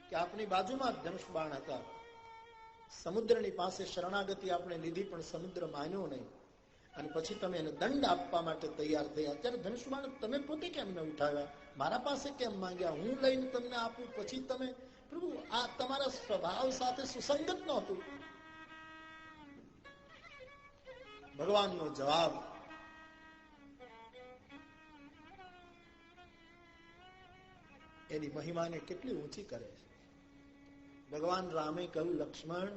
કે આપની બાજુમાં ધનુષ બાણ હતા, સમુદ્રની પાસે શરણાગતિ આપણે લીધી પણ સમુદ્ર માન્યો નહીં, અને પછી તમે એને દંડ આપવા માટે તૈયાર થયા. ત્યારે ધનુષ બાણ તમે પોતે કેમ ન ઉઠાવ્યા? મારા પાસે કેમ માંગ્યા? હું લઈને તમને આપું પછી તમે? પ્રભુ આ તમારા સ્વભાવ સાથે સુસંગત નહોતું. ભગવાનનો જવાબ એની મહિમાને કેટલી ઊંચી કરે છે. ભગવાન રામે કહ્યું, લક્ષ્મણ,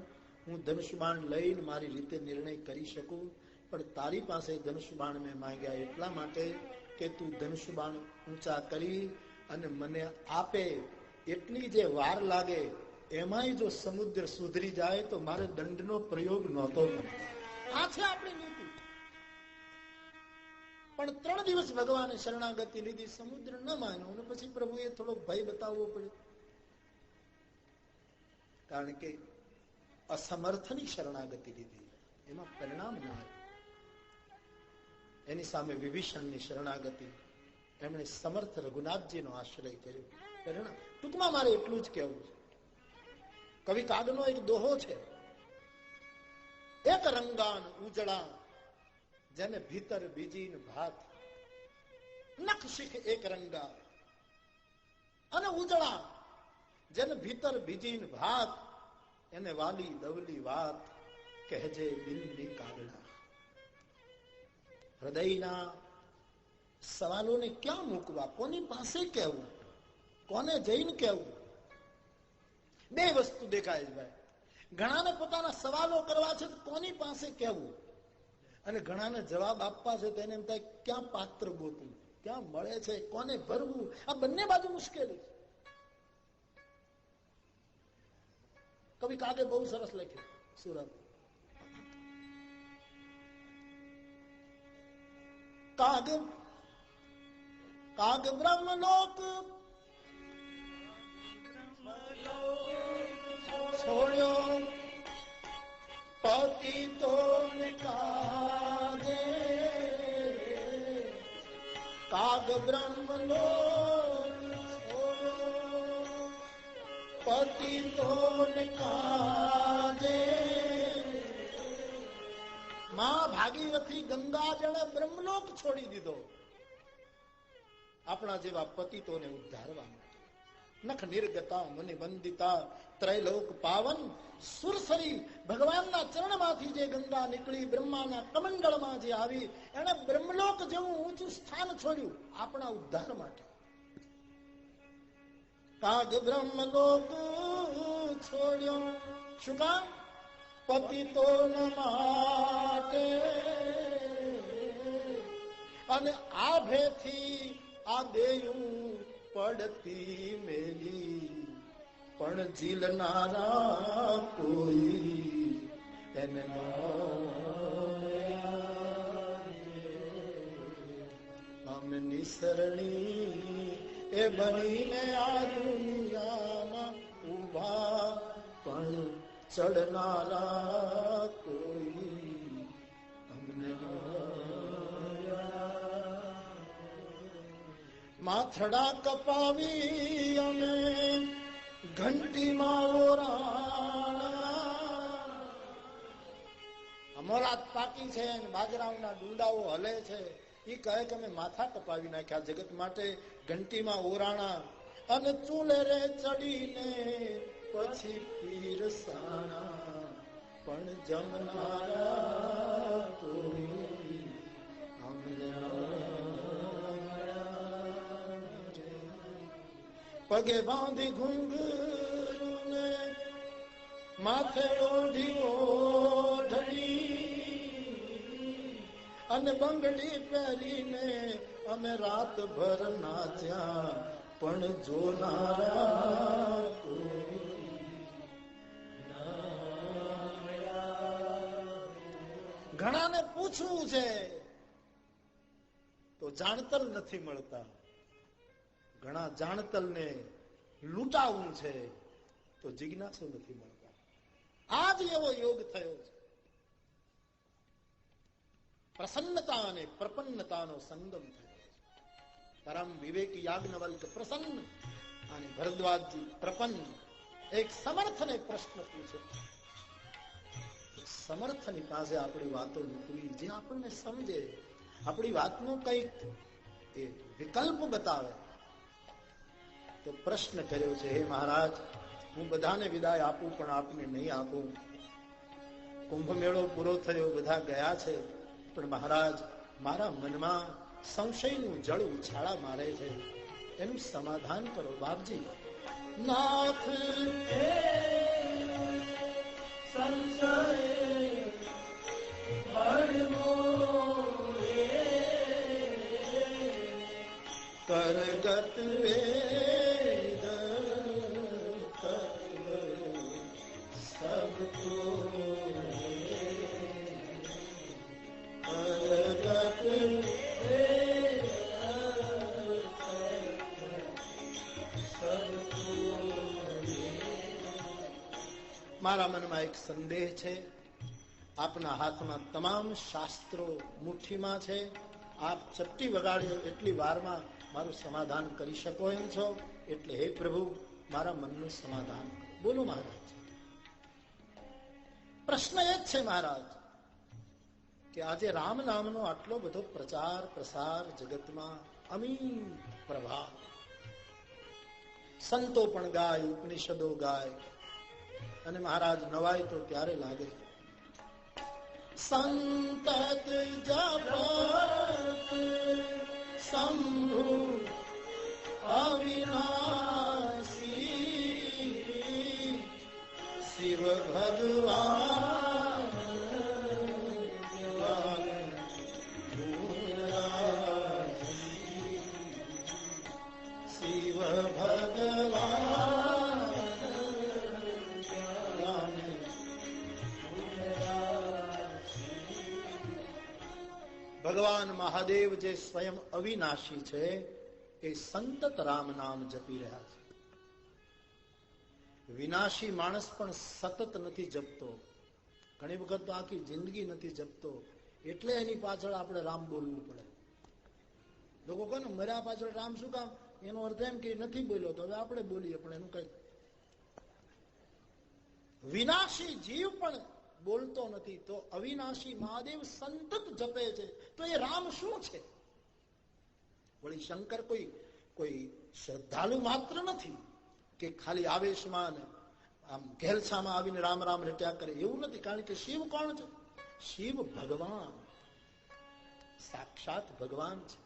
હું ધનુષબાણ લઈને મારી રીતે નિર્ણય કરી શકું, પણ તારી પાસે ધનુષબાણ મેં માંગ્યા એટલા માટે કે તું ધનુષબાણ ઊંચા કરી અને મને આપે. એટલી જે વાર લાગે એમાંય જો સમુદ્ર સુધરી જાય તો મારે દંડનો પ્રયોગ નહોતો કરવો. આ છે આપણી નીતિ. પણ 3 દિવસ ભગવાને શરણાગતિ લીધી, સમુદ્ર ન માન્યો અને પછી પ્રભુએ થોડો ભય બતાવવો પડ્યો. કારણ કે અસમર્થની શરણાગતિ લીધી, એમાં પરિણામ ના આવ્યું. એની સામે વિભીષણની શરણાગતિ, એમણે સમર્થ રઘુનાથજીનો આશ્રય કર્યો. પરિણામ ટૂંકમાં મારે એટલું જ કહેવું છે. કવિ કાગનો એક દોહો છે, એક રંગાન ઉજળા જેને ભીતર બીજીન ભાત, નખ શીખ એક રંગા અને ઉજળા જેને ભીતર બીજીન ભાત, એને વાલી દવલી વાત કહેજે દિલની કાગડા. હૃદયના સવાલોને ક્યાં મૂકવા, કોની પાસે કહેવું, કોને જઈને કહેવું? 2 વસ્તુ દેખાય છે ભાઈ. ઘણાને પોતાના સવાલો કરવા છે, કોની પાસે કહેવું, અને ઘણાને જવાબ આપવા છે તેને એમ થાય ક્યાં પાત્ર ગોતવું, ક્યાં મળે છે, કોને ભરવું. આ બંને બાજુ મુશ્કેલી છે. કવિ કાગે બહુ સરસ લખ્યું. સુરત કાગ કાગ બ્રહ્મલોક છોડ્યો પતિતો ને કાગે, કાગ બ્રહ્મલોક છોડ્યો પતિતો ને કાગે. માં ભાગીરથી ગંગા જળે બ્રહ્મલોક છોડી દીધો આપણા જેવા પતિતોને ઉદ્ધારવા માટે. નખ નિર્ગતા મુનિ વંદિતા ત્રૈલોક પાવન સુરસરી, ભગવાનના ચરણમાંથી જે ગંગા નીકળી બ્રહ્માના કમંડળમાં જે આવી, એને બ્રહ્મલોક જેવું ઊંચું સ્થાન છોડ્યું આપણા ઉદ્ધાર માટે. કાગ બ્રહ્મલોક છોડ્યો શું કામ? પતિતો માટે. અને આ ભેથી આ દેયું પડતી મેલી, પણ ઝીલનારા કોઈ એને અમે નિસરણી એ બનીને આ દુનિયામાં ઉભા, પણ ચડનારા કોઈ અમને માથડા કપાવી અમે ઘંટીમાં ઓરાણા. અમરાત પાકી છે, બાજરાના ડુંડાઓ હલે છે, એ કહે કે અમે માથા કપાવી નાખ્યા જગત માટે, ઘંટીમાં ઓરાણા. અને ચૂલે રે ચડીને પછી પીરસાણા, પણ જમનારા કોઈ અમને. પગે બાંધી ઘુંઘરૂને માથે ઓઢી ઓઢણી, અને બંગડી પહેરીને અમે રાતભર નાચ્યા, પણ જોનારા ઘણાને પૂછવું છે તો જાણતલ નથી મળતા, ઘણા જાણતલને લૂંટાવું છે તો જિજ્ઞાસુ નથી મળતા. આજ એવો યોગ થયો છે. પ્રસન્નતા અને પ્રપન્નતાનો સંગમ થયો છે. પરમ વિવેકી યાજ્ઞવલ્ક પ્રસન્ન અને ભરદ્વાજજી પ્રપન્ન. એક સમર્થને પ્રશ્ન પૂછે, સમર્થની પાસે આપણી વાતો મૂકવી, જે આપણને સમજે, આપણી વાતનો કઈક વિકલ્પ બતાવે. તો પ્રશ્ન કર્યો છે, હે મહારાજ, હું બધાને વિદાય આપું પણ આપને નહીં આપું. કુંભ મેળો પૂરો થયો, બધા ગયા છે, પણ મહારાજ મારા મનમાં સંશયનું જળ ઉછાળા મારે છે. એનું સમાધાન કરો બાપજી. નાથ સંશય કરગત વેદ સબ મારા મનમાં એક સંદેહ છે. આપના હાથમાં તમામ શાસ્ત્રો મુઠ્ઠીમાં છે. આપ ચપટી વગાડ્યો એટલી વારમાં મારું સમાધાન કરી શકો એમ છો. એટલે હે પ્રભુ, મારા મનનું સમાધાન બોલો મહારાજ. પ્રશ્ન એ જ છે મહારાજ કે આજે રામ નામનો આટલો બધો પ્રચાર પ્રસાર જગતમાં અમીન પ્રભાવ, સંતો પણ ગાય, ઉપનિષદો ગાય, અને મહારાજ નવાય તો ત્યારે લાગે. સંતત જપત શંભુ અવિનાશી શિવ ભગવાન શિવ ભગવાન. ભગવાન મહાદેવ જે સ્વયં અવિનાશી છે એ સંતત રામ નામ જપી રહ્યા છે. વિનાશી માણસ પણ સતત નથી જપતો. ઘણી વખત તો આખી જિંદગી નથી જપતો, એટલે એની પાછળ આપણે રામ બોલવું પડે. લોકો કહે ને મર્યા પાછળ રામ શું કામ? એનો અર્થ એમ કે નથી બોલ્યો તો હવે આપણે બોલીએ, પણ એનું કઈ. વિનાશી જીવ પણ બોલતો નથી તો અવિનાશી મહાદેવ સંતત જપે છે, તો એ રામ શું છે? વળી શંકર કોઈ શ્રદ્ધાળુ માત્ર નથી કે ખાલી આવેશમાં આમ ઘેલછામાં આવીને રામ રામ રટ્યા કરે, એવું નથી. કારણ કે શિવ કોણ છે? શિવ ભગવાન, સાક્ષાત ભગવાન છે.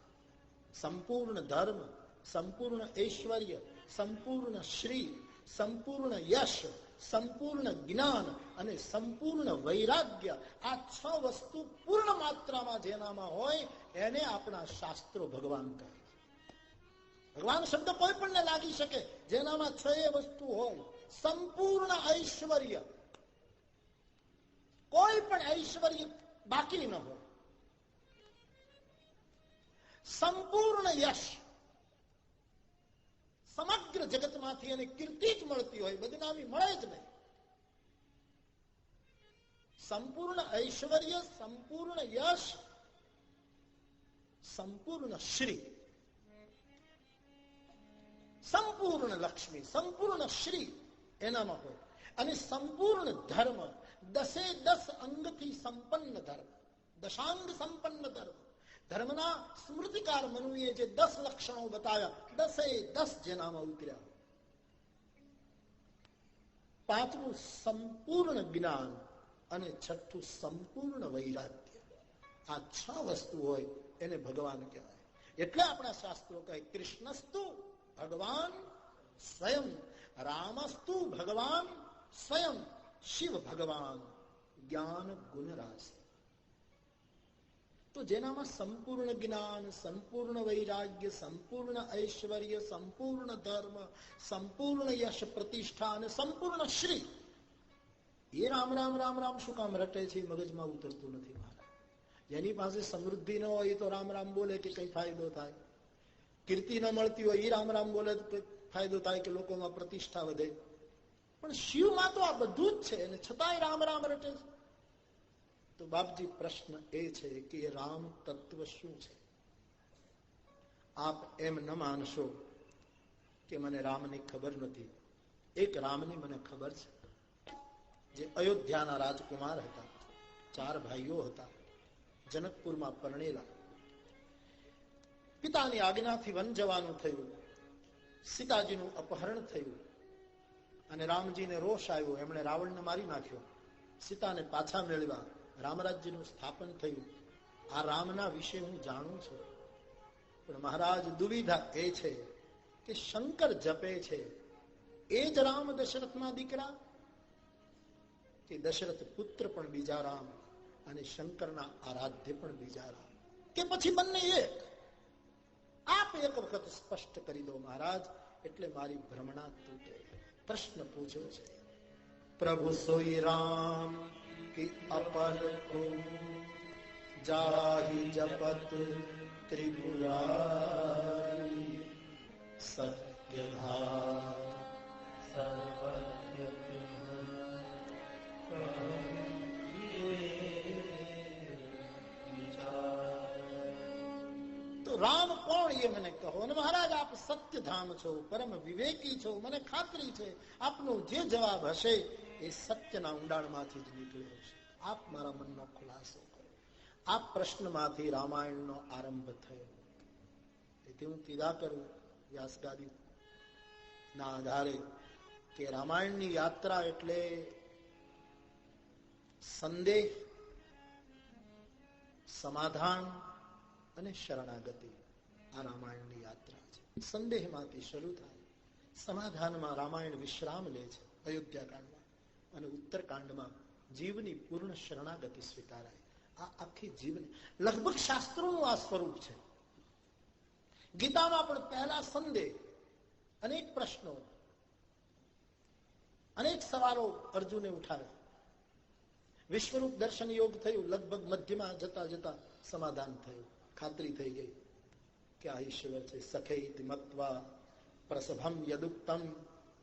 સંપૂર્ણ ધર્મ, સંપૂર્ણ ઐશ્વર્ય, સંપૂર્ણ શ્રી, સંપૂર્ણ યશ, સંપૂર્ણ જ્ઞાન અને સંપૂર્ણ વૈરાગ્ય, આ 6 વસ્તુ પૂર્ણ માત્રામાં જેનામાં હોય એને આપણા શાસ્ત્રો ભગવાન કહે. ભગવાન શબ્દ કોઈ પણ લાગી શકે જેનામાં 6 વસ્તુ હોય. સંપૂર્ણ ઐશ્વર્ય, કોઈ પણ ઐશ્વર્ય બાકી ન હોય. સંપૂર્ણ યશ, સમગ્ર જગતમાંથી એને કીર્તિ જ મળતી હોય, બદનામી મળે જ નહીં. સંપૂર્ણ ઐશ્વર્ય, સંપૂર્ણ યશ, સંપૂર્ણ શ્રી, સંપૂર્ણ લક્ષ્મી, સંપૂર્ણ શ્રી એનામાં હોય. અને સંપૂર્ણ ધર્મ, 10 અંગથી સંપન્ન ધર્મ, દશાંગ સંપન્ન ધર્મ. ધર્મના સ્મૃતિકાર મનુએ જે 10 લક્ષણો બતાવ્યા, 10 જેનામાં ઉતર્યા. 5મું સંપૂર્ણ જ્ઞાન અને 6થું સંપૂર્ણ વૈરાગ્ય. આ 6 વસ્તુ હોય એને ભગવાન કહેવાય. એટલે આપણા શાસ્ત્રો કહે કૃષ્ણસ્તુ ભગવાન સ્વયં, રામસ્તુ ભગવાન સ્વયં, શિવ ભગવાન જ્ઞાન ગુણરાશિ. તો જેનામાં સંપૂર્ણ જ્ઞાન, સંપૂર્ણ વૈરાગ્ય, સંપૂર્ણ ઐશ્વર્ય, સંપૂર્ણ ધર્મ, સંપૂર્ણ યશ પ્રતિષ્ઠા અને સંપૂર્ણ શ્રી, એ રામ રામ રામ રામ શું કામ રટે છે? મગજમાં ઉતરતું નથી મારા. જેની પાસે સમૃદ્ધિ ન હોય તો રામ રામ બોલે કે કઈ ફાયદો થાય, કીર્તિ ન મળતી હોય એ રામ રામ બોલે તો ફાયદો થાય કે લોકોમાં પ્રતિષ્ઠા વધે. પણ શિવમાં તો આ બધું જ છે અને છતાંય રામ રામ રટે છે. તો બાપજી પ્રશ્ન એ છે કે એ રામ તત્વ શું છે? આપ એમ ન માનશો કે મને રામની ખબર નથી. એક રામની મને ખબર છે, જે અયોધ્યાના રાજકુમાર હતા. 4 ભાઈઓ હતા, જનકપુરમાં પરણેલા. પિતાની આજ્ઞાથી વન જવાનું થયું, સીતાજીનું અપહરણ થયું અને રામજીને રોષ આવ્યો. એમણે રાવણને મારી નાખ્યો, સીતાને પાછા મેળવ્યા, રામરાજ્યનું સ્થાપન થયું. આ રામના વિશે હું જાણું છું, પણ મહારાજ દુવિધા એ છે કે શંકર જપે છે એ જ રામ દશરથના દીકરા, કે દશરથ પુત્ર પણ બીજા રામ અને શંકરના આરાધ્ય પણ બીજા રામ, કે પછી બંને એક? આપ એક વખત સ્પષ્ટ કરી દો મહારાજ, એટલે મારી ભ્રમણા તૂટે. પ્રશ્ન પૂછ્યો છે. પ્રભુ સોઈ રામ કી અપર કો જાહી જપત ત્રિપુરારી સત્યધા સર્વજ્ઞ. તો રામ કોણ એ મને કહો. અને મહારાજ આપ સત્યધામ છો, પરમ વિવેકી છો, મને ખાતરી છે આપનો જે જવાબ હશે એ સત્યના ઊંડાણમાંથી જ નીકળ્યો હશે. આપ મારા મનનો ખુલાસો કરો. આ પ્રશ્નમાંથી રામાયણનો આરંભ થયો. તેથી હું કીધા કરું વ્યાસગાદી ના આધારે કે રામાયણની યાત્રા એટલે સંદેહ, સમાધાન અને શરણાગતિ. આ રામાયણની યાત્રા છે. સંદેહમાંથી શરૂ થાય, સમાધાનમાં રામાયણ વિશ્રામ લે છે અયોધ્યાકાંડમાં, અને ઉત્તરકાંડમાં જીવની પૂર્ણ શરણાગતિ સ્વીકારાય. આ આખી જીવની લગભગ શાસ્ત્રોનું આ સ્વરૂપ છે. ગીતામાં પણ પહેલા સંદેહ, અનેક પ્રશ્નો, અનેક સવાલો અર્જુને ઉઠાવ્યા. વિશ્વરૂપ દર્શન યોગ થયું, લગભગ મધ્યમાં જતા જતા સમાધાન થયું, ખાતરી થઈ ગઈ કે આ ઈશ્વર છે. સખેતિ મત્વા પ્રસભમ યદુક્તમ,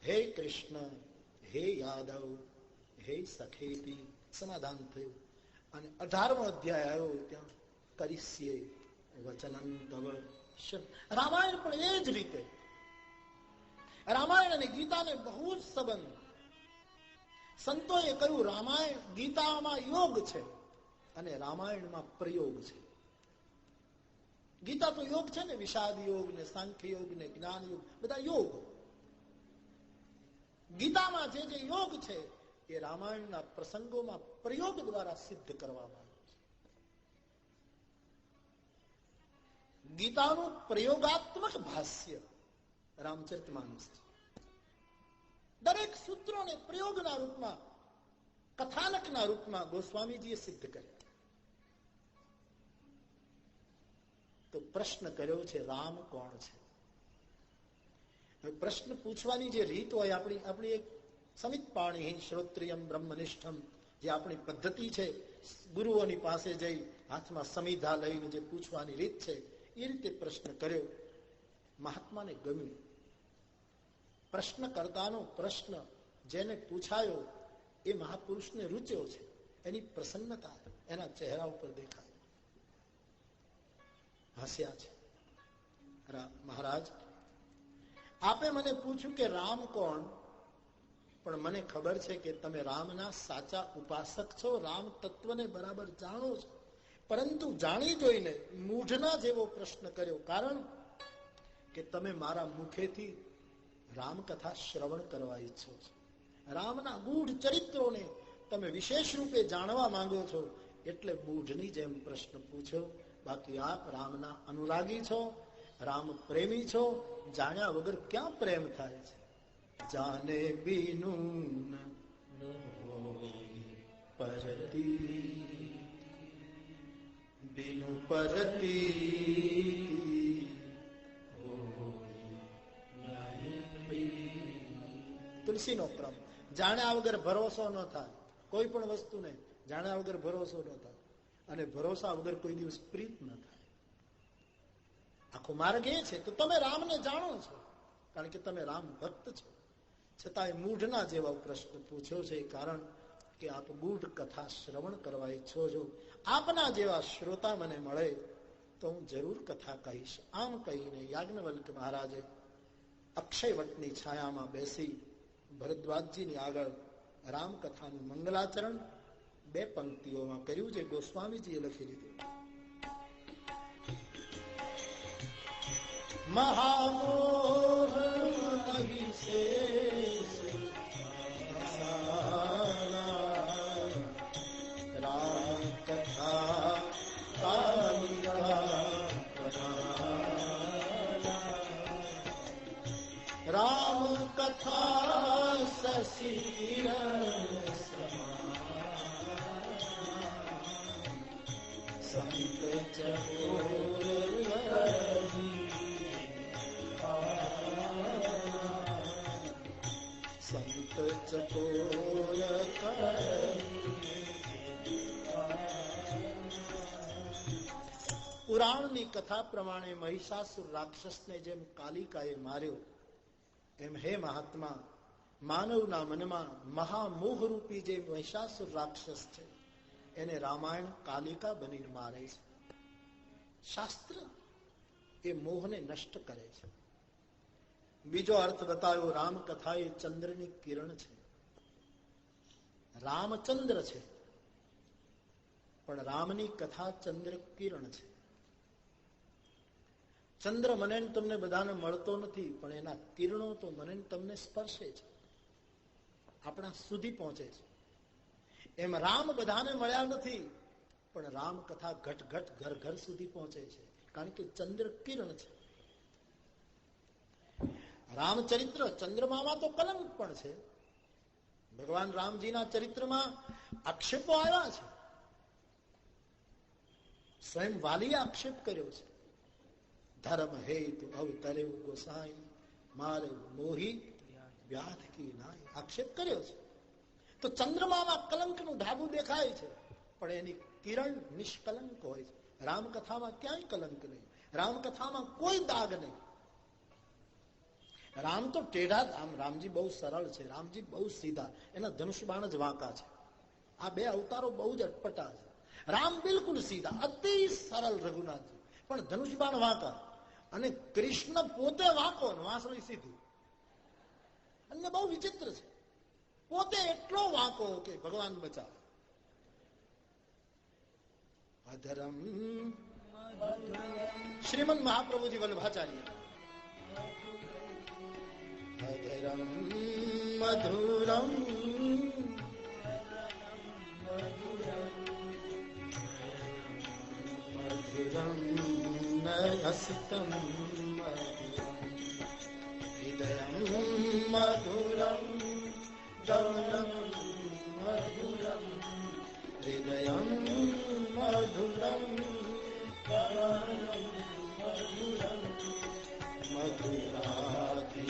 હે કૃષ્ણ, હે યાદવ, હે સખેતિ, સમાધાન થયું. અને 18મો અધ્યાય આવ્યો, ત્યાં કરીસ્યે વચનં તવ. રામાયણ પણ એ જ રીતે, રામાયણ અને ગીતાને બહુ જ સંબંધ. સંતોએ કહ્યું રામાયણ ગીતામાં યોગ છે અને રામાયણમાં પ્રયોગ છે. ગીતા તો યોગ છે ને, વિષાદ યોગ ને સાંખ્ય યોગ ને જ્ઞાન યોગ, બધા યોગ. ગીતામાં જે જે યોગ છે એ રામાયણના પ્રસંગોમાં પ્રયોગ દ્વારા સિદ્ધ કરવામાં આવે છે. ગીતાનું પ્રયોગાત્મક ભાષ્ય રામચરિતમાનસ છે. દરેક સૂત્રોને પ્રયોગના રૂપમાં, કથાનકના રૂપમાં ગોસ્વામીજીએ સિદ્ધ કર્યા. તો પ્રશ્ન કર્યો છે રામ કોણ છે. હવે પ્રશ્ન પૂછવાની જે રીત હોય, આપણી એક સમિત પાણી શ્રોત્રિયમ બ્રહ્મનિષ્ઠમ, જે આપણી પદ્ધતિ છે, ગુરુઓની પાસે જઈ હાથમાં સમિધા લઈને જે પૂછવાની રીત છે, એ રીતે પ્રશ્ન કર્યો. મહાત્માને ગમ્યું. પ્રશ્નકર્તાનો પ્રશ્ન જેને પૂછાયો એ મહાપુરુષને રૂચ્યો છે. એની પ્રસન્નતા એના ચહેરા ઉપર દેખાય. હસ્યા છે. મહારાજ, આપે મને પૂછ્યું કે રામ કોણ, પણ મને ખબર છે કે તમે રામના સાચા ઉપાસક છો, રામ તત્વને બરાબર જાણો છો, પરંતુ જાણી જોઈને મૂઢના જેવો પ્રશ્ન કર્યો. કારણ કે તમે મારા મુખેથી રામકથા શ્રવણ કરવા ઈચ્છો છો. રામના ગૂઢ ચરિત્રોને તમે વિશેષ રૂપે જાણવા માંગો છો, એટલે મૂઢની જેમ પ્રશ્ન પૂછ્યો. બાકી આપ રામના અનુરાગી છો, રામ પ્રેમી છો. જાણ્યા વગર ક્યાં પ્રેમ થાય છે. જાને બીનું પરતી, બીનુ પરતી તુલસીનો ક્રમ. જાણ્યા વગર ભરોસો ન થાય કોઈ પણ વસ્તુને, જાણ્યા વગર ભરોસો ન થાય, અને ભરોસા વગર કોઈ દિવસ પ્રીત ન થાય. આખો માર્ગ એ છે. તો તમે રામને જાણો છો, કારણ કે તમે રામ ભક્ત છો, છતાંય મૂઢના જેવા પ્રશ્ન પૂછ્યો છે. કારણ કે આપ ગૂઢ કથા શ્રવણ કરવા ઈચ્છો છો. આપના જેવા શ્રોતા મને મળે તો હું જરૂર કથા કહીશ. આમ કહીને યાજ્ઞવલ્ક મહારાજે અક્ષયવટની છાયામાં બેસી ભરદ્વાજજીની આગળ રામકથાનું મંગલાચરણ 2 પંક્તિઓમાં કર્યું, જે ગોસ્વામીજીએ લખી લીધું. મહામોહ વિશેષ રામ કથા રામ કથા શશિર સંત ચકોર સંત ચકોર પુરાણની કથા પ્રમાણે મહિષાસુર રાક્ષસને જેમ કાલિકાએ માર્યો એમ હે મહાત્મા માનવના મનમાં મહામોહ રૂપી જે મહિષાસુર રાક્ષસ છે એને રામાયણ કાલિકા બની મારે છે. શાસ્ત્ર એ મોહને નષ્ટ કરે છે. બીજો અર્થ બતાવ્યો, રામકથા એ ચંદ્રની કિરણ છે. રામચંદ્ર છે પણ રામની કથા ચંદ્ર કિરણ છે. ચંદ્ર મને તમને બધાને મળતો નથી પણ એના કિરણો તો મને તમને સ્પર્શે છે, આપણા સુધી પહોંચે છે. એમ રામ બધાને મળ્યા નથી પણ રામ કથા ઘટ ઘટ ઘર ઘર સુધી પહોંચે છે, કારણ કે ચંદ્ર કિરણ છે. રામચરિત્ર ચંદ્રમામાં તો કલંક પણ છે. ભગવાન રામજીના ચરિત્રમાં આક્ષેપો આવ્યા છે. સ્વયં વાલીએ આક્ષેપ કર્યો છે. ધર્મ હેતુ અવતરે ગોસાઈ મારે મોહી વ્યાધ કી નાય, આક્ષેપ કર્યો છે. તો ચંદ્રમામાં કલંકનું ધાબુ દેખાય છે પણ એની કિરણ નિષ્કલંક હોય છે. રામકથામાં ક્યાંય કલંક નહીં, રામકથામાં કોઈ દાગ નહીં. રામ તો ટેઢા, રામજી બહુ સરળ છે, રામજી બહુ સીધા, એના ધનુષ બાણ જ વાંકા છે. આ બે અવતારો બહુ જ અટપટા છે. રામ બિલકુલ સીધા, અતિ સરળ રઘુનાથજી, પણ ધનુષ બાણ વાંકા. અને કૃષ્ણ પોતે વાંકો, વાંસળી સીધી. અને બહુ વિચિત્ર છે, પોતે એટલો વાંકો કે ભગવાન બચાવે. અધરમ શ્રીમદ મહાપ્રભુજી વલ્લભાચાર્ય અધરમ મધુરમ મધુરમ નયસ્તમ હૃદયમ મધુરમ ગૌરમ મધુરમ હૃદયમ મધુરમ મધુરમ મધુરાધિપતે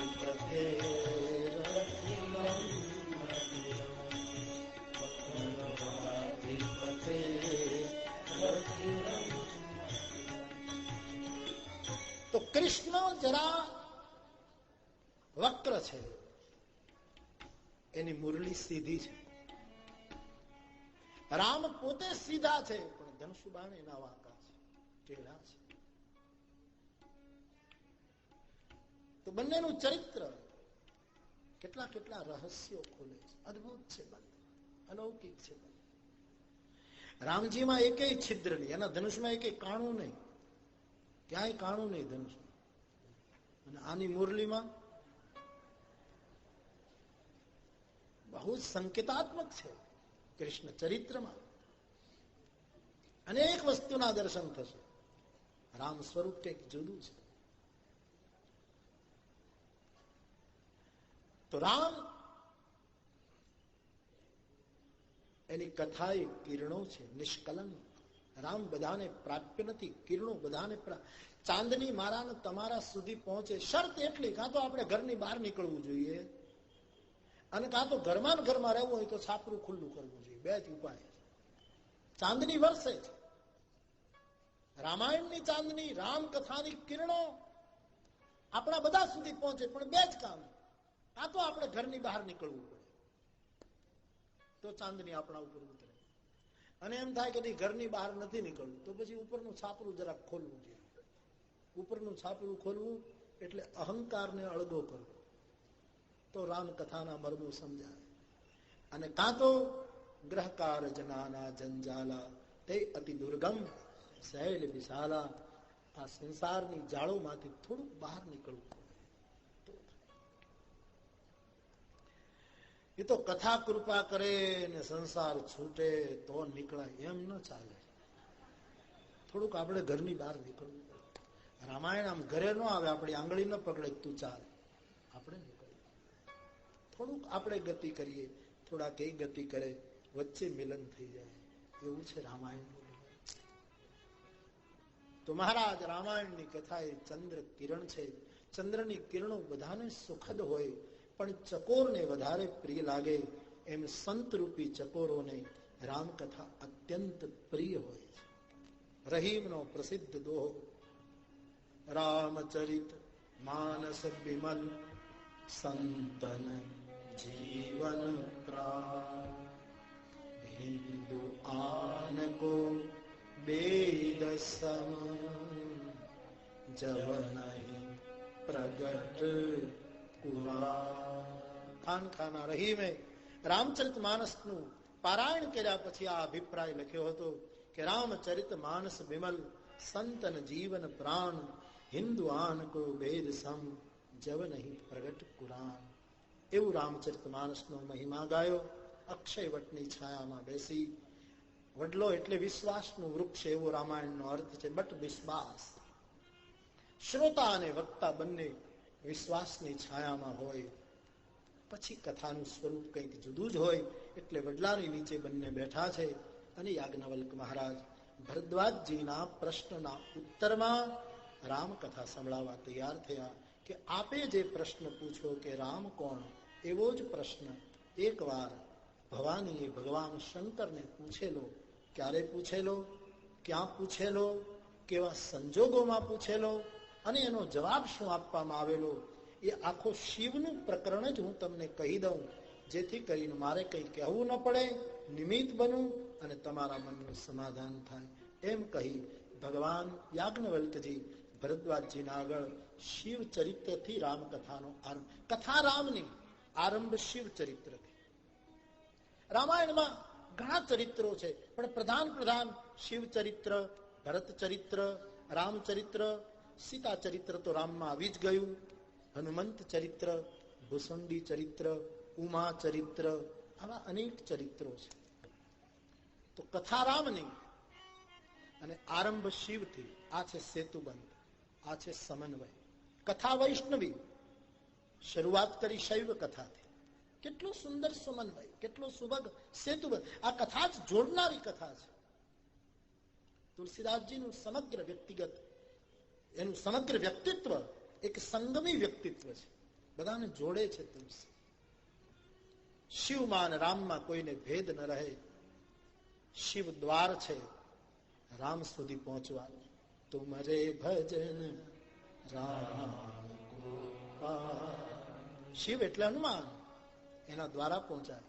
તો કૃષ્ણ જરા વક્ર છે, એની મુરલી સીધી છે. રામ પોતે સીધા છે પણ ધનુષબાણ એના વાંકા છે, ટેઢા છે. તો બંનેનું ચરિત્ર કેટલા કેટલા રહસ્યો ખોલે છે. અદભુત છે, અલૌકિક છે. રામજીમાં એકેય છિદ્ર નહીં, એના ધનુષમાં એકેય કાણું નહીં, ક્યાંય કાણું નહીં ધનુષમાં. અને આની મુરલીમાં બહુ સંકેતાત્મક છે. કૃષ્ણ ચરિત્રમાં અનેક વસ્તુના દર્શન થશે. રામ સ્વરૂપ કંઈક જુદું છે. તો રામ એની કથા એ કિરણો છે, નિષ્કલંક. રામ બધાને પ્રાપ્ય નથી, કિરણો બધાને ચાંદની મારા ને તમારા સુધી પહોંચે. શરત એટલી, કાં તો આપણે ઘરની બહાર નીકળવું જોઈએ અને કાં તો ઘરમાં ઘરમાં રહેવું હોય તો છાપરું ખુલ્લું કરવું જોઈએ. બે જ ઉપાય. ચાંદની વરસે છે. રામાયણની ચાંદની, રામકથાની કિરણો આપણા બધા સુધી પહોંચે, પણ બે જ કામ. કાં તો આપણે ઘરની બહાર નીકળવું પડે તો ચાંદની આપણા ઉપર ઉતરે, અને એમ થાય કે ઘરની બહાર નથી નીકળવું તો પછી ઉપરનું છાપરું જરાક ખોલવું જોઈએ. ઉપરનું છાપરું ખોલવું એટલે અહંકારને અળગો કરવો, તો રામકથાના મર્મો સમજાય. અને કાં તો ગ્રહકાર જનાના જંજાલા તે અતિ દુર્ગમ શૈલ વિશાલા, આ સંસારની જાળોમાંથી થોડુંક બહાર નીકળવું. એ તો કથા કૃપા કરે ને સંસાર છૂટે તો નીકળાય, એમ ન ચાલે. થોડુંક આપણે ઘરની બહાર નીકળવું. રામાયણ આમ ઘરે ન આવે, આપણી આંગળી ન પકડે તું ચાલે. આપણે નીકળીએ. થોડુંક આપણે ગતિ કરીએ, થોડાક એ ગતિ કરે, વચ્ચે મિલન થઈ જાય. એવું છે રામાયણનું. તો મહારાજ રામાયણની કથા એ ચંદ્ર કિરણ છે. ચંદ્રની કિરણો બધાને સુખદ હોય, પણ ચકોરને વધારે પ્રિય લાગે. એમ સંતરૂપી ચકોરોને રામકથા અત્યંત પ્રિય હોય છે. રહીમનો પ્રસિદ્ધ દોહો, રામચરિત માનસ બિમલ સંતન જીવન પ્રાણ, હિન્દુ આनको બેદ સમ જવ નહીં પ્રગટ કુરાન. ખાનખાના રહીમે રામચરિત માનસનું પારાયણ કર્યા પછી આ અભિપ્રાય લખ્યો હતો કે રામચરિત માનસ બિમલ સંતન જીવન પ્રાણ, હિન્દુ આनको બેદ સમ જવ નહીં પ્રગટ કુરાન. એવું રામચરિત માનસનો મહિમા ગાયો. અક્ષય વટની છાયામાં બેસી, વડલો એટલે વિશ્વાસનું વૃક્ષ, એવો રામાયણનો અર્થ છે. બટ વિશ્વાસ, શ્રોતા અને વક્તા બંને વિશ્વાસની છાયામાં હોય. પછી કથાનું સ્વરૂપ કંઈક જુદું જ હોય. એટલે વડલાની નીચે બંને બેઠા છે. અને યાજ્ઞવલ્ક મહારાજ ભરદ્વાજજીના પ્રશ્નના ઉત્તરમાં રામકથા સંભળાવવા તૈયાર થયા કે આપે જે પ્રશ્ન પૂછો કે રામ કોણ, એવો જ પ્રશ્ન એકવાર ભવાનીએ ભગવાન શંકરને પૂછેલો. ક્યારે પૂછેલો, ક્યાં પૂછેલો, કેવા સંજોગોમાં પૂછેલો અને એનો જવાબ શું આપવામાં આવેલો, એ આખો શિવનું પ્રકરણ જ હું તમને કહી દઉં, જેથી કરીને મારે કંઈ કહેવું ન પડે, નિમિત્ત બનું અને તમારા મનનું સમાધાન થાય. એમ કહી ભગવાન યાજ્ઞવલ્કજી ભરદ્વાજજીના આગળ શિવ ચરિત્રથી રામકથાનો આરંભ. કથા રામની, આરંભ શિવ ચરિત્રથી. રામાયણમાં ઘણા ચરિત્રો છે, પણ પ્રધાન શિવ ચરિત્ર, ભરત ચરિત્ર, રામચરિત્ર, સીતા ચરિત્ર તો રામમાં આવી જ ગયું, હનુમંત ચરિત્ર, ભુસંડી ચરિત્ર, ઉમા ચરિત્ર, આવા અનેક ચરિત્રો છે. તો કથા રામની અને આરંભ શિવથી. આ છે સેતુબંધ, આ છે સમન્વય. કથા વૈષ્ણવી, શરૂઆત કરી શૈવ કથાથી. કેટલો સુંદર સમન્વય, કેટલો સુભગ સેતુબંધ. આ કથા જ જોડનારી કથા છે. તુલસીદાસજીનું સમગ્ર વ્યક્તિગત, એનું સમગ્ર વ્યક્તિત્વ એક સંગમી વ્યક્તિત્વ છે. બધાને જોડે છે તુલસી. શિવમાં અને રામમાં કોઈને ભેદ ન રહે. શિવ દ્વાર છે રામ સુધી પહોંચવાનું. તુમરે ભજન રામ ગોપાલ. શિવ એટલે હનુમાન, એના દ્વારા પહોંચાય.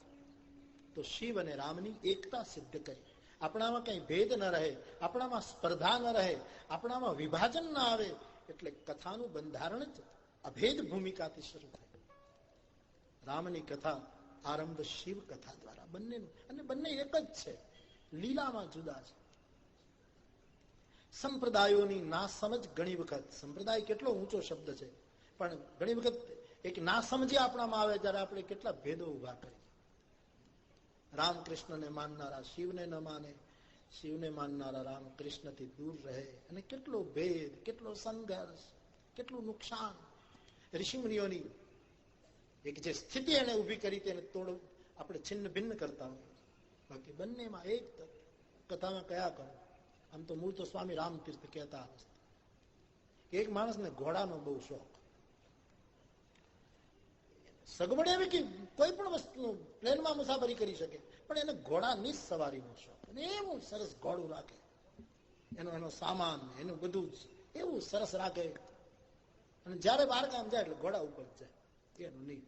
તો શિવ અને રામની એકતા સિદ્ધ કરી. આપણામાં કઈ ભેદ ન રહે, આપણામાં સ્પર્ધા ન રહે, આપણામાં વિભાજન ન આવે. એટલે કથાનું બંધારણ જ અભેદ ભૂમિકાથી શરૂ થાય. રામની કથા આરંભ શિવ કથા દ્વારા. બંનેનું, અને બંને એક જ છે, લીલામાં જુદા છે. સંપ્રદાયોની ના સમજ ઘણી વખત, સંપ્રદાય કેટલો ઊંચો શબ્દ છે, પણ ઘણી વખત એક ના સમજી આપણામાં આવે ત્યારે આપણે કેટલા ભેદો ઉભા કરીએ. રામકૃષ્ણને માનનારા શિવને ન માને, શિવને માનનારા રામકૃષ્ણથી દૂર રહે. અને કેટલો ભેદ, કેટલો સંઘર્ષ, કેટલું નુકસાન. ઋષિમુનિઓની એક જે સ્થિતિ એને ઉભી કરી તેને તોડ આપણે છિન્ન ભિન્ન કરતા હોઈએ. બાકી બંનેમાં એક કથામાં કયા કરો. આમ તો મૂળ તો સ્વામી રામતીર્થ કહેતા કે એક માણસને ઘોડાનો બહુ શોખ. સગવડ એવી કે કોઈ પણ વસ્તુ પ્લેનમાં મુસાફરી કરી શકે, પણ એને ઘોડાની જ સવારીનો શોખ. અને એવું સરસ ઘોડું રાખે, એનો સામાન, એનું બધું જ એવું સરસ રાખે. અને જયારે બહાર ગામ જાય એટલે ઘોડા ઉપર જાય, એનું નહીં.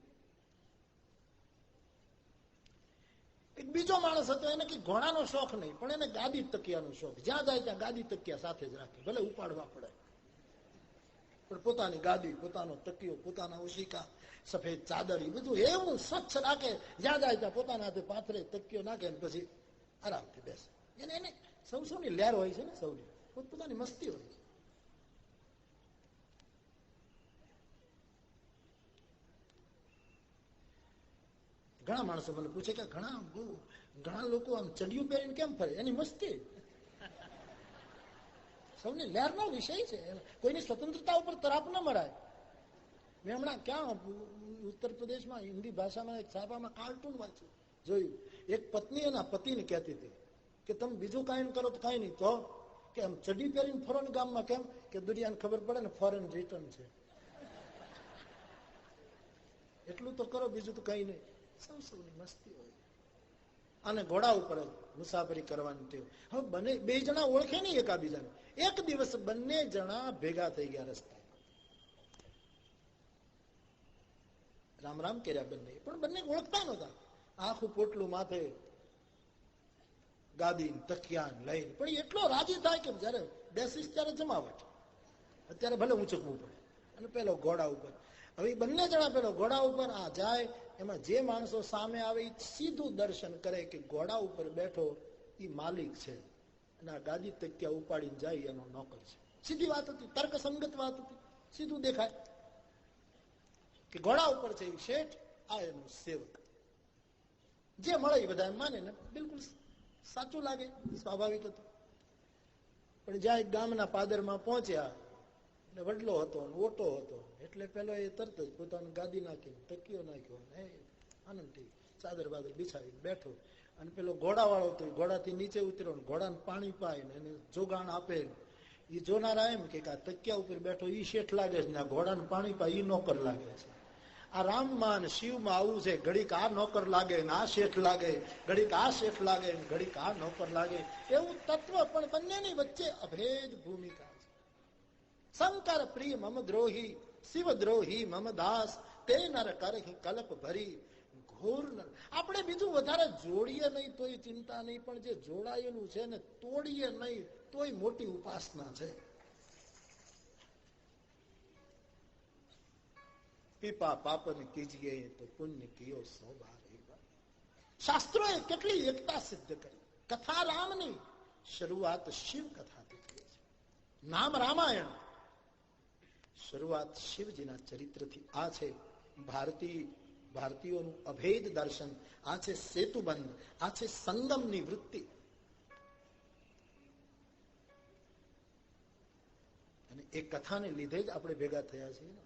એક બીજો માણસ હતો, એને કઈ ઘોડાનો શોખ નહીં, પણ એને ગાદી તકિયાનો શોખ. જ્યાં જાય ત્યાં ગાદી તકિયા સાથે જ રાખે, ભલે ઉપાડવા પડે, પણ પોતાની ગાદી, પોતાનો તકિયો, પોતાના ઓશિકા, સફેદ ચાદર, એ બધું એવું સ્વચ્છ રાખે. જ્યાં જાય ત્યાં પોતાના હાથે પાથરે, તકિયો નાખે, પછી આરામથી બેસે. એને સૌની લહેર હોય છે ને, સૌની પોતપોતાની મસ્તી હોય છે. ઘણા માણસો મને પૂછે કે ઘણા લોકો આમ ચડિયું પહેરીને કેમ ફરે? એની મસ્તી. સૌની લહેરનો વિષય છે. કોઈની સ્વતંત્રતા ઉપર તરાપ ન મરાય. મેં હમણાં ક્યાં ઉત્તર પ્રદેશમાં હિન્દી ભાષામાં એક છાપામાં કાર્ટૂન વાંચ્યું જોયું. એક પત્ની એના પતિને કહેતી હતી કે તમે બીજું કાંઈ કરો તો કાંઈ નહીં, તો કે આમ ચડી પહેરીને ફરો ને ગામમાં, કેમ કે દુનિયાને ખબર પડે ને ફોરેન રિટર્ન છે, એટલું તો કરો, બીજું તો કઈ નહીં. સૌની મસ્તી હોય. અને ઘોડા ઉપર મુસાફરી કરવાની ટેવ. હવે બંને બે જણા ઓળખે નહીં એકાબીજાને. એક દિવસ બંને જણા ભેગા થઈ ગયા રસ્તા, રામ રામ કર્યા બંને, પણ બંને ઓળખતા નહોતા. આખું પોટલું માથે, ગાદી તકિયાન લઈને, પણ એટલો રાજી થાય કે જયારે બેસીસ ત્યારે જમાવટ, અત્યારે ભલે ઊંચકવું પડે. અને પેલો ઘોડા ઉપર. હવે બંને જણા પેલો ઘોડા ઉપર આ જાય, એમાં જે માણસો સામે આવે એ સીધું દર્શન કરે કે ઘોડા ઉપર બેઠો એ માલિક છે, અને આ ગાદી તકિયા ઉપાડીને જાય એનો નોકર છે. સીધી વાત હતી, તર્કસંગત વાત હતી, સીધું દેખાય કે ઘોડા ઉપર છે એ શેઠ, આ એનો સેવક. જે મળે એ બધા માને ને બિલકુલ સાચું લાગે, સ્વાભાવિક હતું. પણ જ્યાં એક ગામના પાદરમાં પહોંચ્યા, વડલો હતો, ઓટો હતો, એટલે પેલો એ તરત જ પોતાનું ગાદી નાખીને તકીઓ નાખ્યો, આનંદથી ચાદર બાદર બિછાવીને બેઠો. અને પેલો ઘોડા વાળો હતો, ઘોડાથી નીચે ઉતર્યો, ઘોડાને પાણી પાય ને એને જોગાણ આપે. એ જોનારા એમ કે આ તકિયા ઉપર બેઠો ઈ શેઠ લાગે છે ને આ ઘોડાને પાણી પાય ઈ નોકર લાગે છે. આ રામમાં ને શિવમાં આવું છે, ઘડીક આ નોકર લાગે ને આ શેઠ લાગે, ઘડીક આ શેઠ લાગે ને ઘડીક આ નોકર લાગે, એવું તત્વ. પણ બંનેની વચ્ચે અભેદ ભૂમિકા છે. શંકર પ્રિય મમ દ્રોહી, શિવ દ્રોહી મમ દાસ, તે નર કરહી કલ્પ ભરી ઘોર નર. આપણે બીજું વધારે જોડીએ નહીં તોય ચિંતા નહીં, પણ જે જોડાયેલું છે ને તોડીએ નહીં તોય મોટી ઉપાસના છે. પીપા પાપન કીજીએ તો પુણ્ય કિયો 100 બાર. શાસ્ત્રોએ કેટલી એકતા સિદ્ધ કરી. કથા રામની શરૂઆત શિવ કથાથી થઈ છે. નામ રામાયણ, શરૂઆત શિવજીના ચરિત્રથી. આ છે ભારતીયોનું અભેદ દર્શન, આ છે સેતુબંધ, આ છે સંગમની વૃત્તિ. અને એ કથાને લીધે જ આપણે ભેગા થયા છીએ.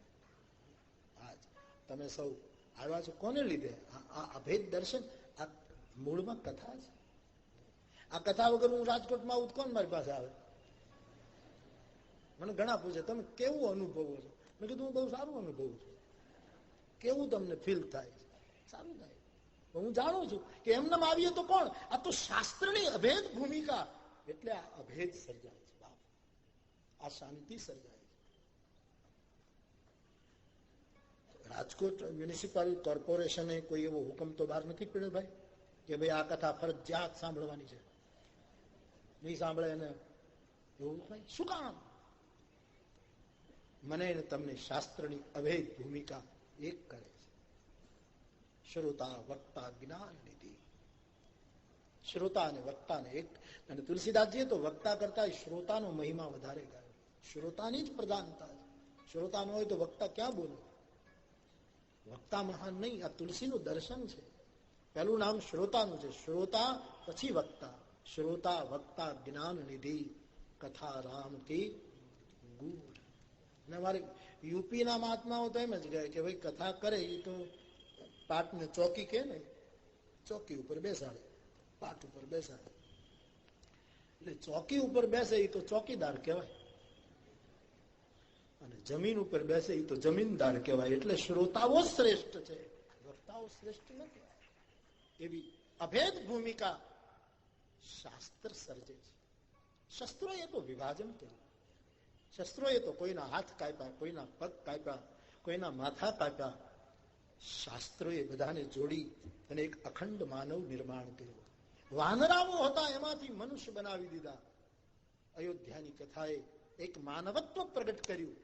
આજ તમે સૌ આવ્યા છો કોને લીધે? આ અભેદ દર્શન. આ મૂળમાં કથા છે. આ કથા વગર હું રાજકોટમાં આવું કોણ મારી પાસે આવે? મને ઘણા પૂછે તમે કેવું અનુભવો છો? મેં કીધું હું બહુ સારું અનુભવું છું. કેવું તમને ફીલ થાય? સારું થાય. હું જાણું છું કે એમને આવીએ તો કોણ? આ તો શાસ્ત્રની અભેદ ભૂમિકા, એટલે આ અભેદ સર્જાય છે. બાપ, આ શાંતિ સર્જાય છે. રાજકોટ મ્યુનિસિપલ કોર્પોરેશને કોઈ એવો હુકમ તો બહાર નથી પડ્યો ભાઈ કે ભાઈ આ કથા ફરજિયાત સાંભળવાની છે, નહીં સાંભળે એને એવું કઈ શું કામ? મને ને તમને શાસ્ત્રની અભેદ ભૂમિકા એક કરે છે. શ્રોતા વક્તા જ્ઞાન નિધિ. શ્રોતા અને વક્તાને એક. અને તુલસીદાસજીએ તો વક્તા કરતા શ્રોતાનો મહિમા વધારે ગાયો. શ્રોતાની જ પ્રધાનતા છે. શ્રોતા ન હોય તો વક્તા ક્યાં બોલે? વક્તા મહાન નહીં. આ તુલસીનું દર્શન છે. પહેલું નામ શ્રોતાનું છે. શ્રોતા પછી વક્તા. શ્રોતા વક્તા જ્ઞાન નિધિ, કથા રામ કી ગૂઢ. ને અમારે યુપીના મહાત્માઓ તો એમ જ કહે કે ભાઈ કથા કરે એ તો પાટને ચોકી કે ને, ચોકી ઉપર બેસાડે, પાટ ઉપર બેસાડે. એટલે ચોકી ઉપર બેસે એ તો ચોકીદાર કહેવાય, અને જમીન ઉપર બેસે એ તો જમીનદાર કહેવાય. એટલે શ્રોતાઓ શ્રેષ્ઠ છે, વક્તાઓ શ્રેષ્ઠ ન કહેવાય. એવી અભેદ ભૂમિકા શાસ્ત્ર સર્જે છે. શસ્ત્રોએ તો વિભાજન કર્યું. શસ્ત્રોએ તો કોઈના હાથ કાપ્યા, કોઈના પગ કાપ્યા, કોઈના માથા કાપ્યા. શાસ્ત્રોએ બધાને જોડી અને એક અખંડ માનવ નિર્માણ કર્યું. વાનરાઓ હતા એમાંથી મનુષ્ય બનાવી દીધા. અયોધ્યાની કથાએ એક માનવત્વ પ્રગટ કર્યું.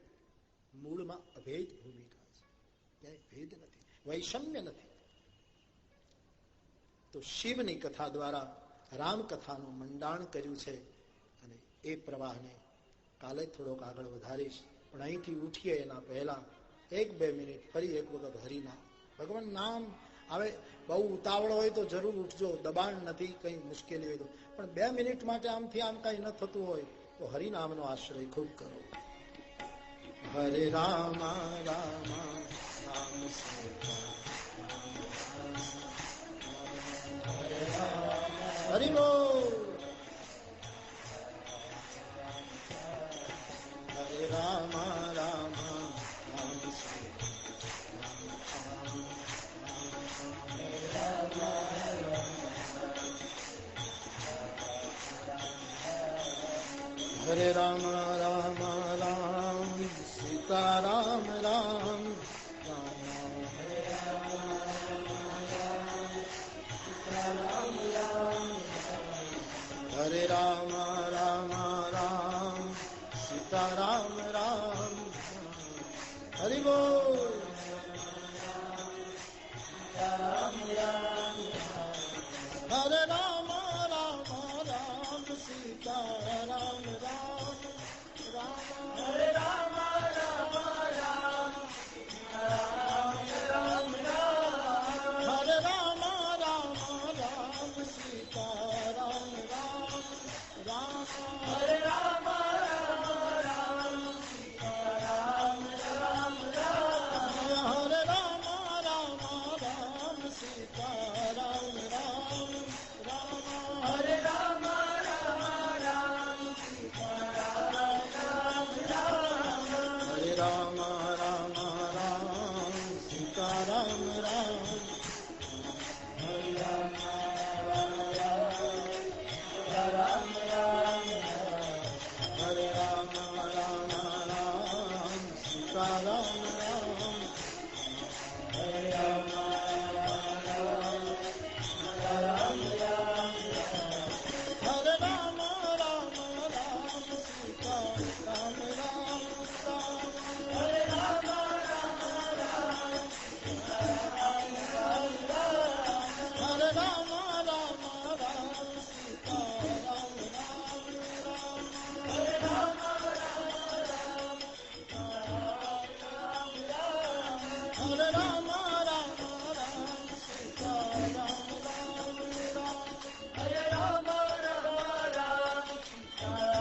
મૂળમાં અભેદ ભૂમિકા છે, ક્યાંય ભેદ નથી, વૈષમ્ય નથી. તો શિવની કથા દ્વારા રામકથાનું મંડાણ કર્યું છે. અને એ પ્રવાહને કાલે થોડોક આગળ વધારીશ, પણ અહીંથી ઉઠીએ એના પહેલા 1-2 મિનિટ ફરી એક વખત હરિનામ, ભગવાન નામ. હવે બહુ ઉતાવળ હોય તો જરૂર ઉઠજો, દબાણ નથી, કઈ મુશ્કેલી હોય તો. પણ 2 મિનિટ માટે આમથી આમ કઈ ન થતું હોય તો હરિનામનો આશ્રય ખૂબ કરો. હરે રામ રામ हरि बोल। हरे राम राम राम सीता हरे राम राम राम सीता राम राम राम हरे राम राम राम सीता राम राम हरि बोल। हरे राम राम राम सीता राम राम राम हरे राम राम राम राम राम राम हरे राम राम राम सीता राम राम राम हरे राम राम राम सीता राम राम राम हरे राम राम राम सीता राम राम राम हरे राम राम राम सीता राम राम राम हरे राम राम राम सीता राम राम हरे राम राम राम राम हरे राम राम राम सीता राम राम हरे राम राम राम हरे राम राम राम सीता राम राम हरे राम राम राम हरे राम राम राम सीता राम राम हरे राम हरे राम राम राम सीता राम राम हरे राम राम सीता राम राम।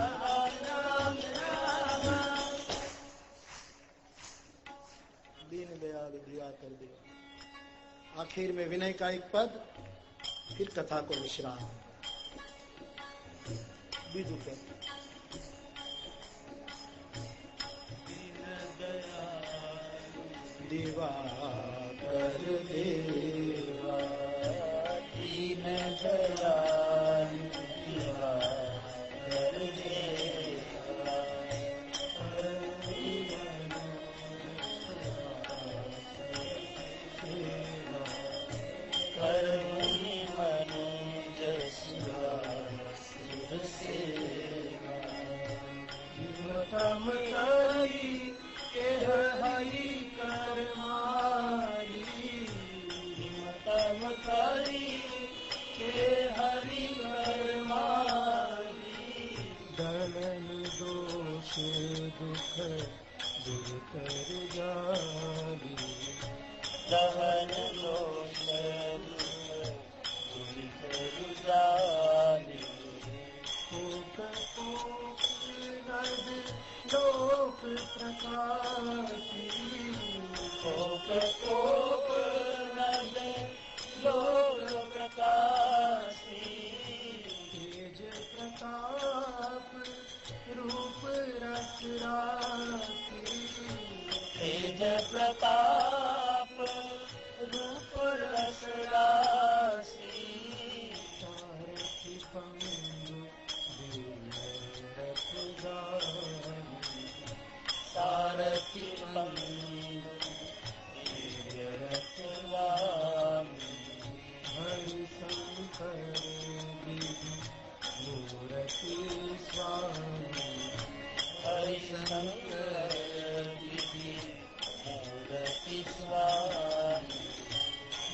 दीन दयाल दिया कर दिया। आखिर में विनय का एक पद, फिर कथा को विश्राम। बीजू पद दिवा कर देवा दीन दयाल दिवा कर देवा करनी मनुज सिर सेवा हिम्मतम करी के हरि कर मारी हिम्मतम करी के हरि कर मारी दलन दोष दुख दूर कर जारी दहन दोष दूर कर जारी कोप कोप नद लोक प्रकाशी कोप कोप नद लोक प्रकाशी तेज प्रताप रूप रस राशि तेज प्रताप रूप रस राशि सारथि पंगु सारथि पंगु हरि शंकर विधि मूर्ति स्वामी हरि शंकर विधि मूर्ति स्वामी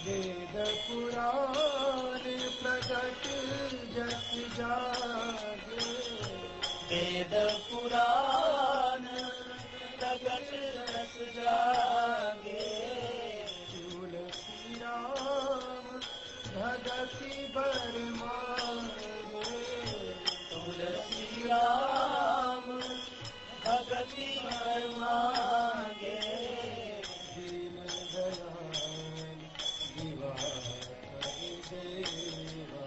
वेद पुराण प्रगट जस जागे वेद पुराण प्रगट जस जागे तुलसी राम भगति बर मांगे तुलसी राम भगति बर मांगे दीन दयाल दिवा कर देवा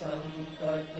સંકટ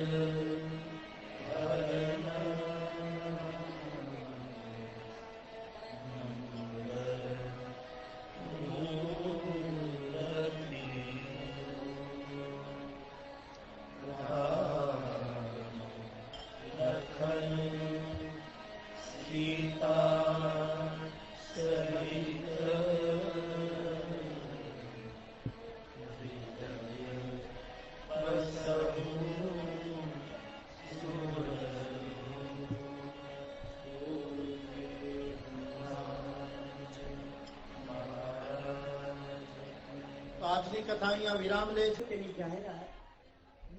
આજની કથા અહીંયા વિરામ લે છે. તેની જાહેરાત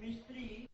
મિસ્ત્રી